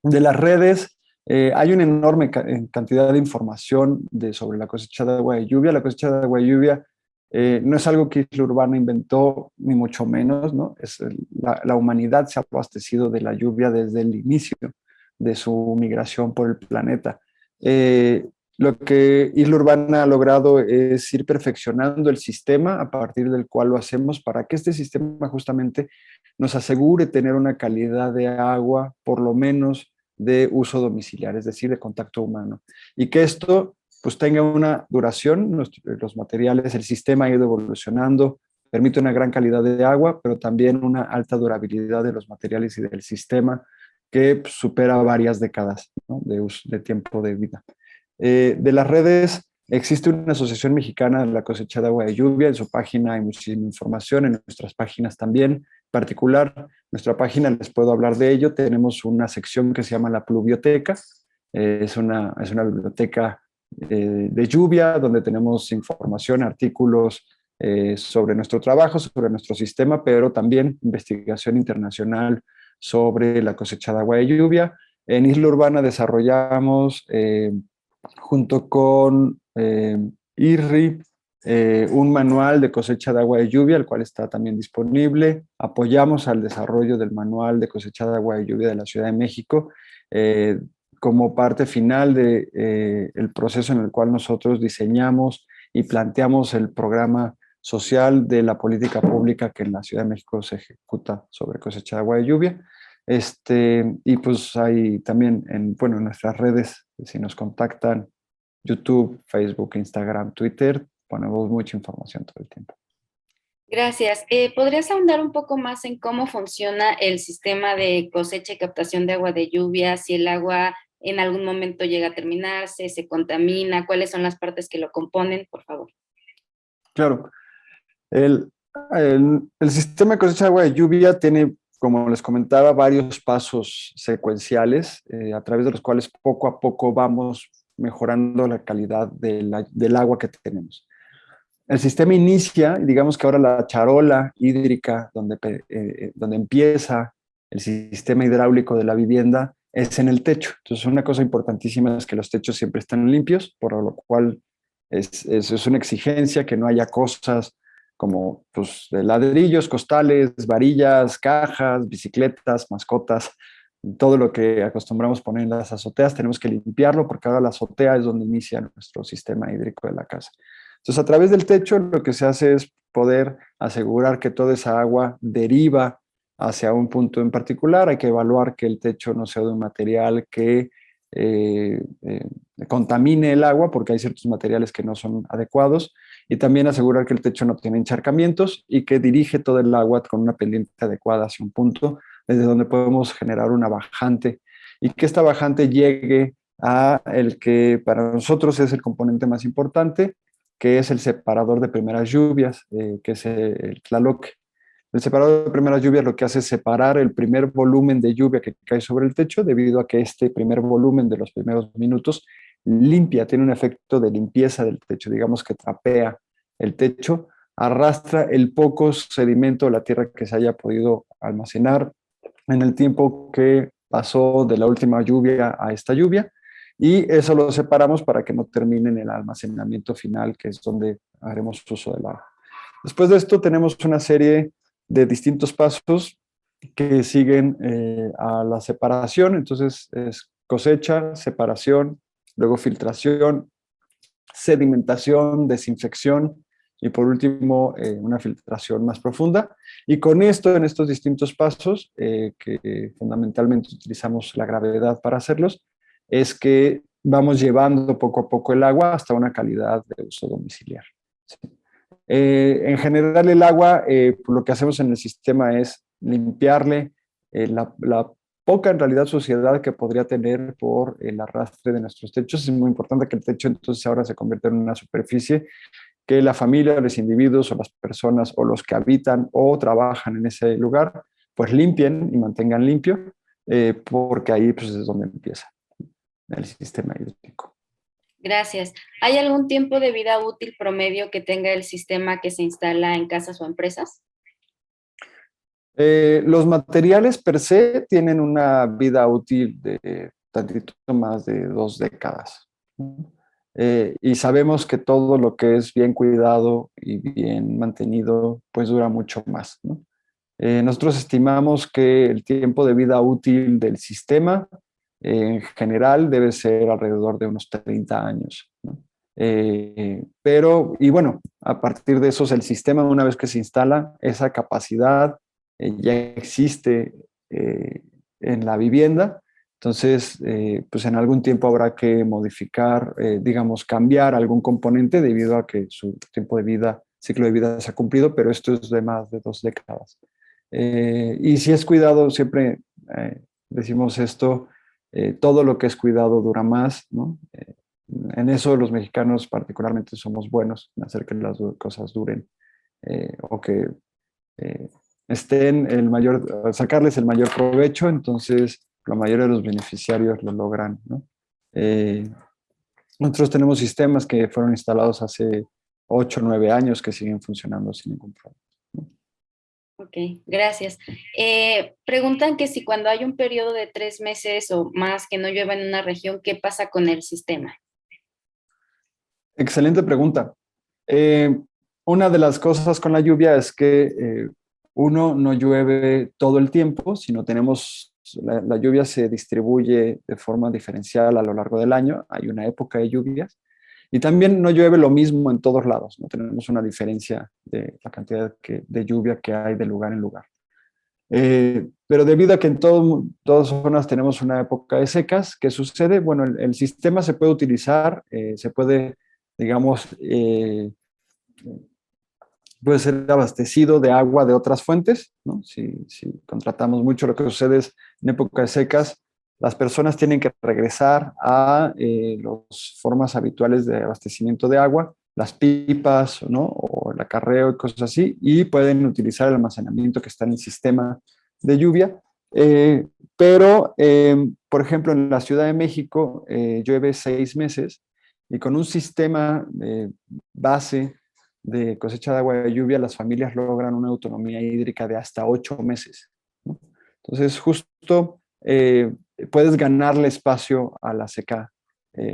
De las redes, hay una enorme cantidad de información sobre la cosecha de agua de lluvia. La cosecha de agua de lluvia no es algo que Isla Urbana inventó, ni mucho menos, ¿no? La humanidad se ha abastecido de la lluvia desde el inicio de su migración por el planeta. Lo que Isla Urbana ha logrado es ir perfeccionando el sistema a partir del cual lo hacemos para que este sistema justamente nos asegure tener una calidad de agua, por lo menos de uso domiciliar, es decir, de contacto humano. Y que esto pues tenga una duración, los materiales, el sistema ha ido evolucionando, permite una gran calidad de agua, pero también una alta durabilidad de los materiales y del sistema que pues, supera varias décadas, ¿no? de tiempo de vida. De las redes, existe una asociación mexicana de la cosecha de agua de lluvia, en su página hay muchísima información, en nuestras páginas también, en particular, nuestra página, les puedo hablar de ello, tenemos una sección que se llama la Pluvioteca, es una biblioteca de lluvia, donde tenemos información, artículos sobre nuestro trabajo, sobre nuestro sistema, pero también investigación internacional sobre la cosecha de agua de lluvia. En Isla Urbana desarrollamos, junto con IRRI, un manual de cosecha de agua de lluvia, el cual está también disponible. Apoyamos al desarrollo del manual de cosecha de agua de lluvia de la Ciudad de México, eh, como parte final de, el proceso en el cual nosotros diseñamos y planteamos el programa social de la política pública que en la Ciudad de México se ejecuta sobre cosecha de agua de lluvia. Y pues hay también bueno, en nuestras redes, si nos contactan, YouTube, Facebook, Instagram, Twitter, ponemos mucha información todo el tiempo. Gracias. ¿Podrías ahondar un poco más en cómo funciona el sistema de cosecha y captación de agua de lluvia? Si el agua en algún momento llega a terminarse, se contamina, ¿cuáles son las partes que lo componen? Por favor. Claro. El, el sistema de cosecha de agua de lluvia tiene, como les comentaba, varios pasos secuenciales, a través de los cuales poco a poco vamos mejorando la calidad del agua que tenemos. El sistema inicia, digamos que ahora la charola hídrica, donde empieza el sistema hidráulico de la vivienda, es en el techo. Entonces, una cosa importantísima es que los techos siempre están limpios, por lo cual es una exigencia que no haya cosas como pues, de ladrillos, costales, varillas, cajas, bicicletas, mascotas, todo lo que acostumbramos poner en las azoteas, tenemos que limpiarlo porque ahora la azotea es donde inicia nuestro sistema hídrico de la casa. Entonces, a través del techo lo que se hace es poder asegurar que toda esa agua deriva hacia un punto en particular. Hay que evaluar que el techo no sea de un material que contamine el agua, porque hay ciertos materiales que no son adecuados, y también asegurar que el techo no tiene encharcamientos y que dirige todo el agua con una pendiente adecuada hacia un punto desde donde podemos generar una bajante y que esta bajante llegue a el que para nosotros es el componente más importante, que es el separador de primeras lluvias, que es el Tlaloc. El separador de primeras lluvias lo que hace es separar el primer volumen de lluvia que cae sobre el techo, debido a que este primer volumen de los primeros minutos limpia, tiene un efecto de limpieza del techo, digamos que trapea el techo, arrastra el poco sedimento de la tierra que se haya podido almacenar en el tiempo que pasó de la última lluvia a esta lluvia, y eso lo separamos para que no termine en el almacenamiento final, que es donde haremos uso del agua. Después de esto tenemos una serie de distintos pasos que siguen a la separación. Entonces es cosecha, separación, luego filtración, sedimentación, desinfección y por último una filtración más profunda. Y con esto, en estos distintos pasos, que fundamentalmente utilizamos la gravedad para hacerlos, es que vamos llevando poco a poco el agua hasta una calidad de uso domiciliar. ¿Sí? En general el agua, lo que hacemos en el sistema es limpiarle la poca en realidad suciedad que podría tener por el arrastre de nuestros techos. Es muy importante que el techo entonces ahora se convierta en una superficie que la familia, los individuos o las personas o los que habitan o trabajan en ese lugar, pues limpien y mantengan limpio, porque ahí pues, es donde empieza el sistema hídrico. Gracias. ¿Hay algún tiempo de vida útil promedio que tenga el sistema que se instala en casas o empresas? Los materiales per se tienen una vida útil de tantito más de 2 décadas. Y sabemos que todo lo que es bien cuidado y bien mantenido, pues dura mucho más, ¿no? Nosotros estimamos que el tiempo de vida útil del sistema en general debe ser alrededor de unos 30 años, ¿no? Y bueno, a partir de eso, el sistema, una vez que se instala, esa capacidad ya existe en la vivienda. Entonces, pues en algún tiempo habrá que modificar, digamos, cambiar algún componente debido a que su tiempo de vida, ciclo de vida se ha cumplido, pero esto es de más de 2 décadas. Y si es cuidado, siempre decimos esto, todo lo que es cuidado dura más, ¿no? En eso los mexicanos particularmente somos buenos en hacer que las cosas duren o que eh, estén sacarles el mayor provecho, entonces la mayoría de los beneficiarios lo logran, ¿no? Nosotros tenemos sistemas que fueron instalados hace 8 o 9 años que siguen funcionando sin ningún problema, ¿no? Ok, gracias. Preguntan que si cuando hay un periodo de 3 meses o más que no llueva en una región, ¿qué pasa con el sistema? Excelente pregunta. Eh, una de las cosas con la lluvia es que uno, no llueve todo el tiempo, sino la lluvia se distribuye de forma diferencial a lo largo del año. Hay una época de lluvias. Y también no llueve lo mismo en todos lados. No tenemos una diferencia de la cantidad de lluvia que hay de lugar en lugar. Pero debido a que en todas zonas tenemos una época de secas, ¿qué sucede? Bueno, el sistema se puede utilizar, se puede, digamos, puede ser abastecido de agua de otras fuentes, ¿no? Si contratamos mucho, lo que sucede es en época de secas, las personas tienen que regresar a las formas habituales de abastecimiento de agua, las pipas, ¿no? O el acarreo y cosas así, y pueden utilizar el almacenamiento que está en el sistema de lluvia. Por ejemplo, en la Ciudad de México llueve 6 meses y con un sistema base de cosecha de agua de lluvia, las familias logran una autonomía hídrica de hasta 8 meses, ¿no? Entonces, justo puedes ganarle espacio a la seca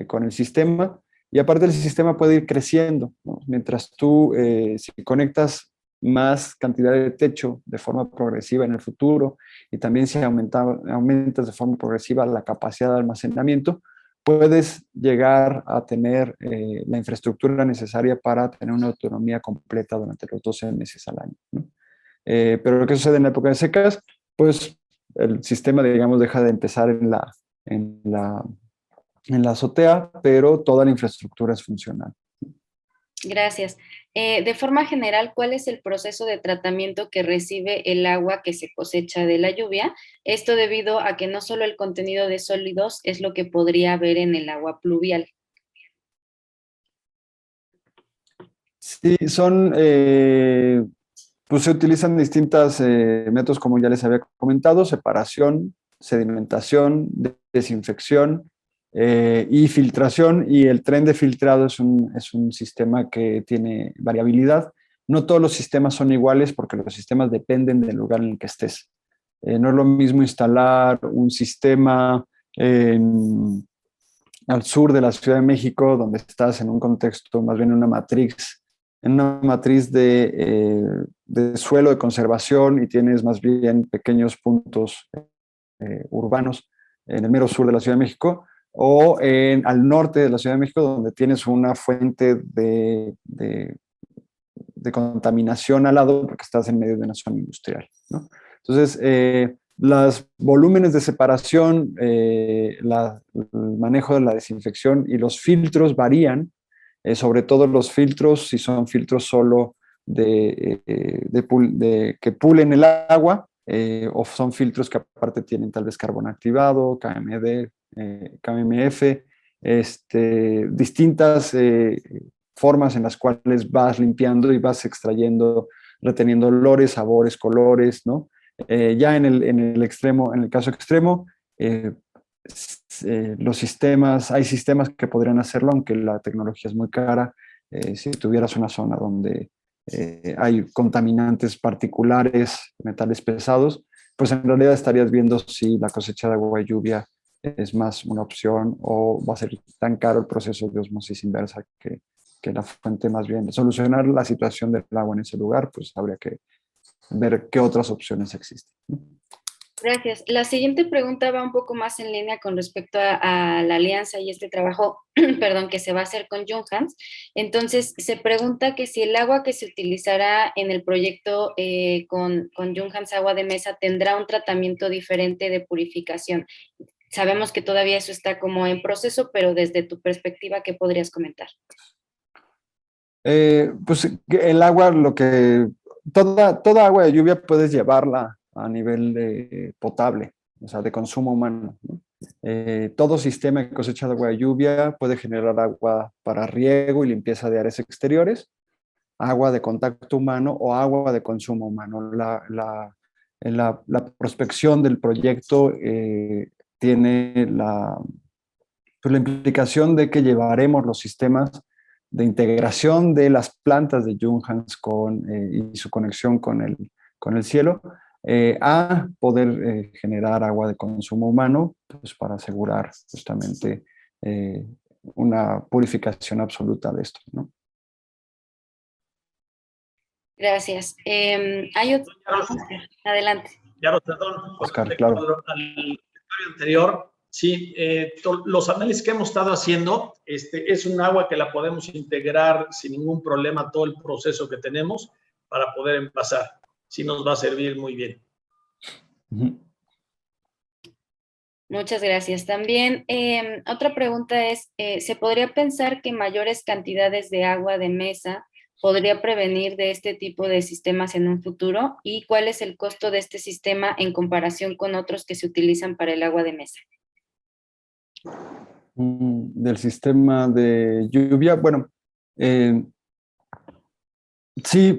con el sistema y aparte el sistema puede ir creciendo, ¿no? Mientras tú, si conectas más cantidad de techo de forma progresiva en el futuro y también si aumentas de forma progresiva la capacidad de almacenamiento, puedes llegar a tener la infraestructura necesaria para tener una autonomía completa durante los 12 meses al año, ¿no? Pero ¿qué sucede en la época de secas? Pues el sistema, digamos, deja de empezar en la, en la azotea, pero toda la infraestructura es funcional. Gracias. De forma general, ¿cuál es el proceso de tratamiento que recibe el agua que se cosecha de la lluvia? Esto debido a que no solo el contenido de sólidos es lo que podría haber en el agua pluvial. Sí, pues se utilizan distintos métodos, como ya les había comentado: separación, sedimentación, desinfección y filtración. Y el tren de filtrado es un sistema que tiene variabilidad. No todos los sistemas son iguales porque los sistemas dependen del lugar en el que estés. No es lo mismo instalar un sistema al sur de la Ciudad de México, donde estás en un contexto, más bien en una matriz de suelo de conservación y tienes más bien pequeños puntos urbanos en el mero sur de la Ciudad de México, o al norte de la Ciudad de México, donde tienes una fuente de contaminación al lado porque estás en medio de una zona industrial, ¿no? Entonces, los volúmenes de separación, el manejo de la desinfección y los filtros varían, sobre todo los filtros, si son filtros solo que pulen el agua, o son filtros que aparte tienen tal vez carbón activado, KMD, KMF, distintas formas en las cuales vas limpiando y vas extrayendo, reteniendo olores, sabores, colores, ¿no? Ya en el extremo, en el caso extremo, hay sistemas que podrían hacerlo, aunque la tecnología es muy cara. Si tuvieras una zona donde hay contaminantes particulares, metales pesados, pues en realidad estarías viendo si la cosecha de agua y lluvia es más una opción o va a ser tan caro el proceso de osmosis inversa que la fuente. Más bien solucionar la situación del agua en ese lugar, pues habría que ver qué otras opciones existen. Gracias. La siguiente pregunta va un poco más en línea con respecto a la alianza y este trabajo, perdón, que se va a hacer con Junghans. Entonces, se pregunta que si el agua que se utilizará en el proyecto con Junghans Agua de Mesa tendrá un tratamiento diferente de purificación. Sabemos que todavía eso está como en proceso, pero desde tu perspectiva, ¿qué podrías comentar? Pues el agua, toda agua de lluvia puedes llevarla a nivel potable, o sea, de consumo humano, ¿no? Todo sistema de cosecha de agua de lluvia puede generar agua para riego y limpieza de áreas exteriores, agua de contacto humano o agua de consumo humano. La prospección del proyecto tiene pues la implicación de que llevaremos los sistemas de integración de las plantas de Junghans y su conexión con con el cielo, a poder generar agua de consumo humano, pues para asegurar justamente una purificación absoluta de esto, ¿no? Gracias. Hay otro... Adelante. Ya lo perdón, Oscar, claro. Al comentario anterior, sí, los análisis que hemos estado haciendo, es un agua que la podemos integrar sin ningún problema a todo el proceso que tenemos para poder envasar. Sí nos va a servir muy bien. Muchas gracias. También otra pregunta es, ¿se podría pensar que mayores cantidades de agua de mesa podría prevenir de este tipo de sistemas en un futuro? ¿Y cuál es el costo de este sistema en comparación con otros que se utilizan para el agua de mesa? Del sistema de lluvia, bueno, sí,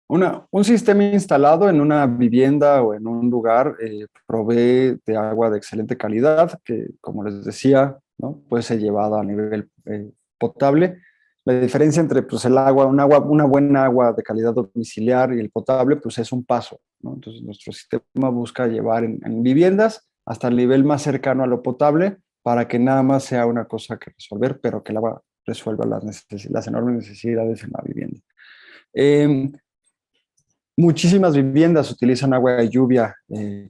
un sistema instalado en una vivienda o en un lugar provee de agua de excelente calidad, que como les decía, ¿no? Puede ser llevada a nivel potable. La diferencia entre pues, una buena agua de calidad domiciliar y el potable, pues es un paso, ¿no? Entonces nuestro sistema busca llevar en viviendas hasta el nivel más cercano a lo potable para que nada más sea una cosa que resolver, pero que el agua resuelva las enormes necesidades en la vivienda. Muchísimas viviendas utilizan agua de lluvia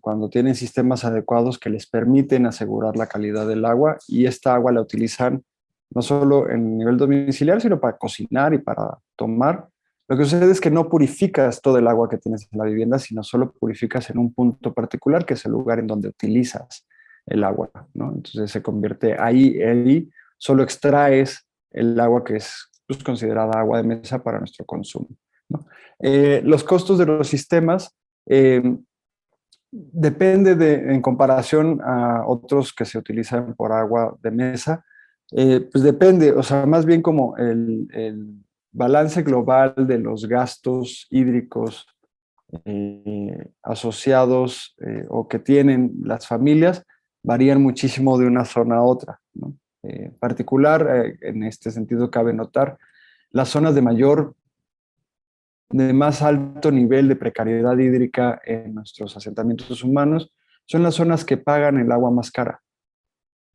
cuando tienen sistemas adecuados que les permiten asegurar la calidad del agua, y esta agua la utilizan no solo en nivel domiciliar, sino para cocinar y para tomar. Lo que sucede es que no purificas todo el agua que tienes en la vivienda, sino solo purificas en un punto particular, que es el lugar en donde utilizas el agua, ¿no? Entonces se convierte ahí solo extraes el agua que es pues, considerada agua de mesa para nuestro consumo, ¿no? Los costos de los sistemas depende en comparación a otros que se utilizan por agua de mesa, pues depende, o sea, más bien como el balance global de los gastos hídricos asociados o que tienen las familias varían muchísimo de una zona a otra, ¿no? En particular, en este sentido cabe notar, las zonas de más alto nivel de precariedad hídrica en nuestros asentamientos humanos son las zonas que pagan el agua más cara.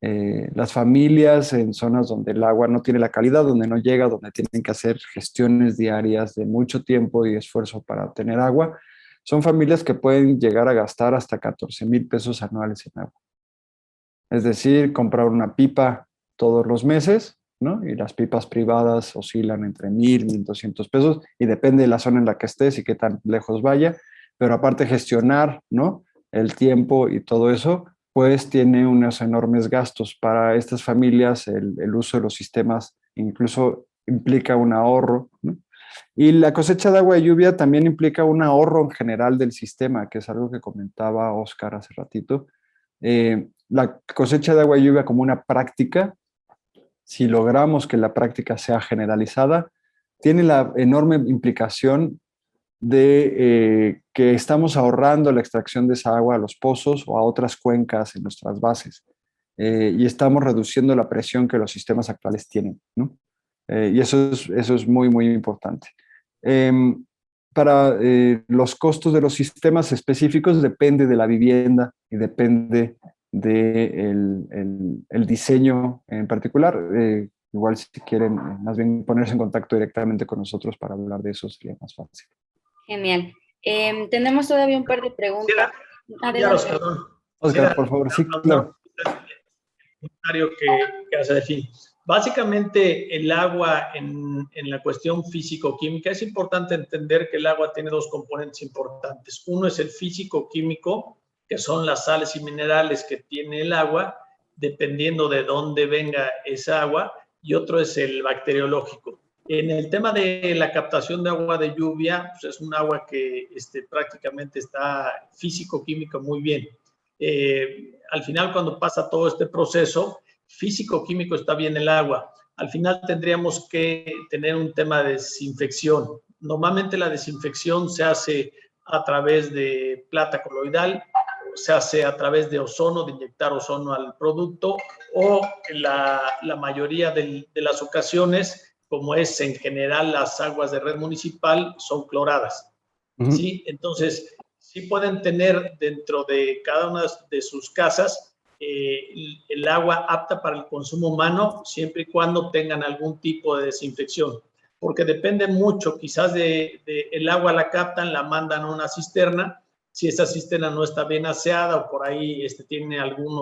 Las familias en zonas donde el agua no tiene la calidad, donde no llega, donde tienen que hacer gestiones diarias de mucho tiempo y esfuerzo para obtener agua, son familias que pueden llegar a gastar hasta 14,000 pesos anuales en agua. Es decir, comprar una pipa todos los meses, ¿no? Y las pipas privadas oscilan entre 1,000 y 1,200 pesos y depende de la zona en la que estés y qué tan lejos vaya, pero aparte gestionar, ¿no? El tiempo y todo eso, pues tiene unos enormes gastos. Para estas familias el uso de los sistemas incluso implica un ahorro, ¿no? Y la cosecha de agua de lluvia también implica un ahorro en general del sistema, que es algo que comentaba Oscar hace ratito. La cosecha de agua de lluvia como una práctica, si logramos que la práctica sea generalizada, tiene la enorme implicación de que estamos ahorrando la extracción de esa agua a los pozos o a otras cuencas en nuestras bases. Y estamos reduciendo la presión que los sistemas actuales tienen, ¿no? Y eso es muy, muy importante. Para los costos de los sistemas específicos depende de la vivienda y depende del el diseño en particular. Igual si quieren más bien ponerse en contacto directamente con nosotros para hablar de eso sería más fácil. Genial. Tenemos todavía un par de preguntas. Adelante. Oscar, por favor, sí, claro. Comentario que hace de fin. Básicamente, el agua en la cuestión físico-química, es importante entender que el agua tiene dos componentes importantes. Uno es el físico-químico, que son las sales y minerales que tiene el agua, dependiendo de dónde venga esa agua, y otro es el bacteriológico. En el tema de la captación de agua de lluvia, pues es un agua que prácticamente está físico-químico muy bien. Al final, cuando pasa todo este proceso físico-químico, está bien el agua. Al final tendríamos que tener un tema de desinfección. Normalmente la desinfección se hace a través de plata coloidal, se hace a través de ozono, de inyectar ozono al producto, o la mayoría de las ocasiones, como es en general las aguas de red municipal, son cloradas. ¿sí? Entonces, sí pueden tener dentro de cada una de sus casas el agua apta para el consumo humano, siempre y cuando tengan algún tipo de desinfección, porque depende mucho, quizás el agua la captan, la mandan a una cisterna, si esa cisterna no está bien aseada o por ahí tiene algún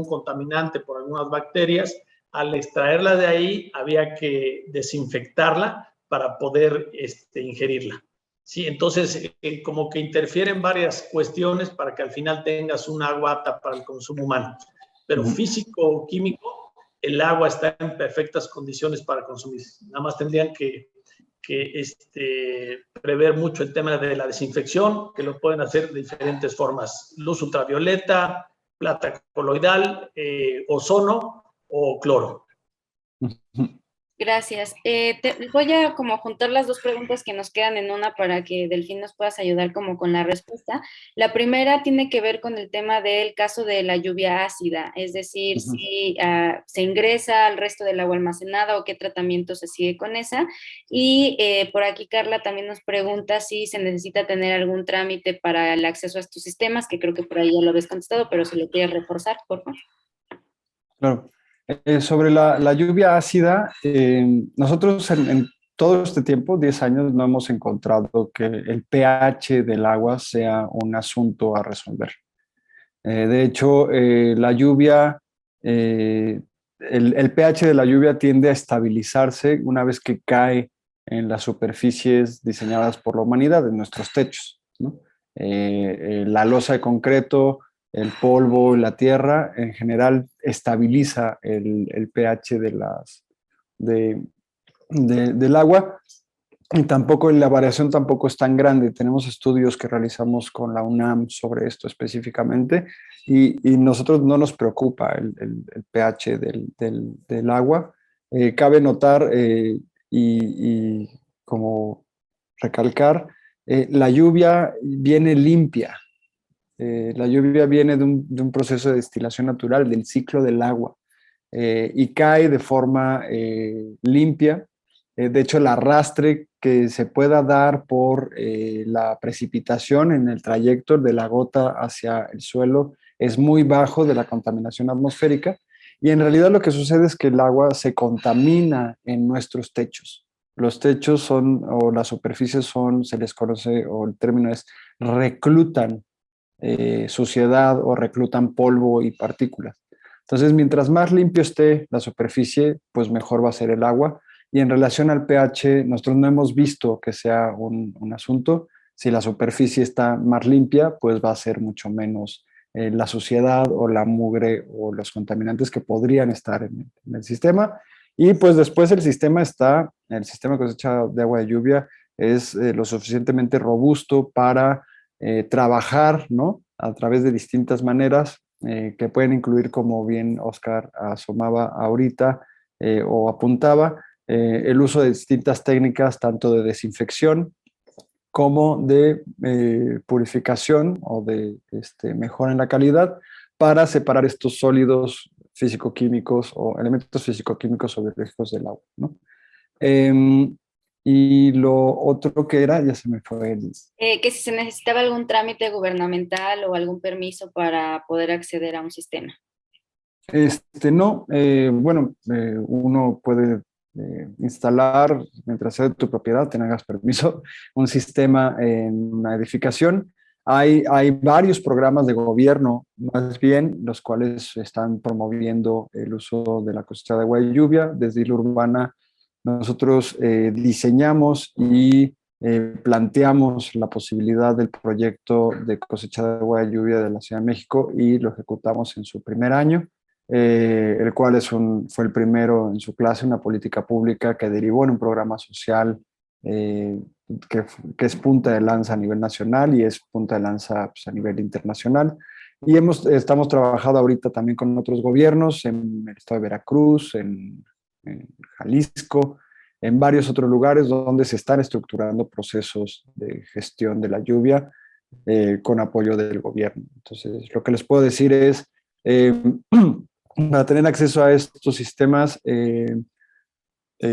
contaminante por algunas bacterias, al extraerla de ahí había que desinfectarla para poder ingerirla. Sí, entonces como que interfieren varias cuestiones para que al final tengas un agua apta para el consumo humano. Pero físico o químico, el agua está en perfectas condiciones para consumir. Nada más tendrían que prever mucho el tema de la desinfección, que lo pueden hacer de diferentes formas. Luz ultravioleta, plata coloidal, ozono o cloro. Gracias. Voy a como juntar las dos preguntas que nos quedan en una para que Delfín nos puedas ayudar como con la respuesta. La primera tiene que ver con el tema del caso de la lluvia ácida, es decir, si se ingresa al resto del agua almacenada o qué tratamiento se sigue con esa. Y por aquí Carla también nos pregunta si se necesita tener algún trámite para el acceso a estos sistemas, que creo que por ahí ya lo habéis contestado, pero si lo quieres reforzar, por favor. Claro. Sobre la lluvia ácida, nosotros en todo este tiempo, 10 años, no hemos encontrado que el pH del agua sea un asunto a resolver. De hecho, la lluvia, el pH de la lluvia tiende a estabilizarse una vez que cae en las superficies diseñadas por la humanidad, en nuestros techos, ¿no? La losa de concreto, el polvo, la tierra, en general estabiliza el pH del agua. Y tampoco la variación tampoco es tan grande. Tenemos estudios que realizamos con la UNAM sobre esto específicamente y nosotros no nos preocupa el pH del agua. Cabe notar y como recalcar, la lluvia viene limpia. La lluvia viene de un proceso de destilación natural, del ciclo del agua, y cae de forma limpia. De hecho, el arrastre que se pueda dar por la precipitación en el trayecto de la gota hacia el suelo es muy bajo de la contaminación atmosférica. Y en realidad lo que sucede es que el agua se contamina en nuestros techos. Los techos son, o las superficies son, se les conoce, o el término es, reclutan suciedad o reclutan polvo y partículas. Entonces, mientras más limpio esté la superficie, pues mejor va a ser el agua. Y en relación al pH, nosotros no hemos visto que sea un asunto. Si la superficie está más limpia, pues va a ser mucho menos la suciedad o la mugre o los contaminantes que podrían estar en el sistema. Y pues después el sistema de cosecha de agua de lluvia es lo suficientemente robusto para trabajar, ¿no? A través de distintas maneras que pueden incluir, como bien Oscar asomaba ahorita o apuntaba, el uso de distintas técnicas, tanto de desinfección como de purificación o de mejora en la calidad para separar estos sólidos físico-químicos o elementos físico-químicos o biológicos del agua, ¿no? Y lo otro que era, ya se me fue el... Que si se necesitaba algún trámite gubernamental o algún permiso para poder acceder a un sistema. No, bueno, uno puede instalar, mientras sea de tu propiedad, tengas permiso, un sistema en una edificación. Hay varios programas de gobierno, más bien, los cuales están promoviendo el uso de la cosecha de agua de lluvia. Desde Isla Urbana, nosotros diseñamos y planteamos la posibilidad del proyecto de cosecha de agua de lluvia de la Ciudad de México y lo ejecutamos en su primer año. El cual fue el primero en su clase, una política pública que derivó en un programa social que es punta de lanza a nivel nacional y es punta de lanza pues, a nivel internacional. Y estamos trabajando ahorita también con otros gobiernos en el estado de Veracruz, en Jalisco, en varios otros lugares donde se están estructurando procesos de gestión de la lluvia con apoyo del gobierno. Entonces, lo que les puedo decir es, para tener acceso a estos sistemas,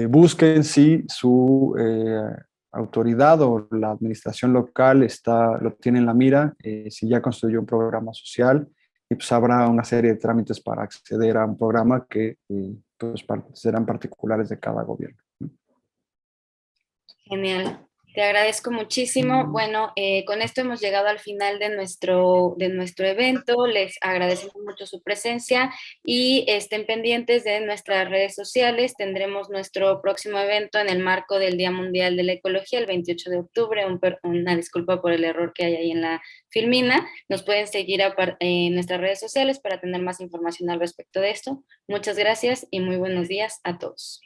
busquen si su autoridad o la administración local lo tiene en la mira, si ya construyó un programa social, y pues habrá una serie de trámites para acceder a un programa que pues, serán particulares de cada gobierno. Genial. Te agradezco muchísimo. Bueno, con esto hemos llegado al final de nuestro evento. Les agradecemos mucho su presencia y estén pendientes de nuestras redes sociales. Tendremos nuestro próximo evento en el marco del Día Mundial de la Ecología, el 28 de octubre. Una disculpa por el error que hay ahí en la filmina. Nos pueden seguir en nuestras redes sociales para tener más información al respecto de esto. Muchas gracias y muy buenos días a todos.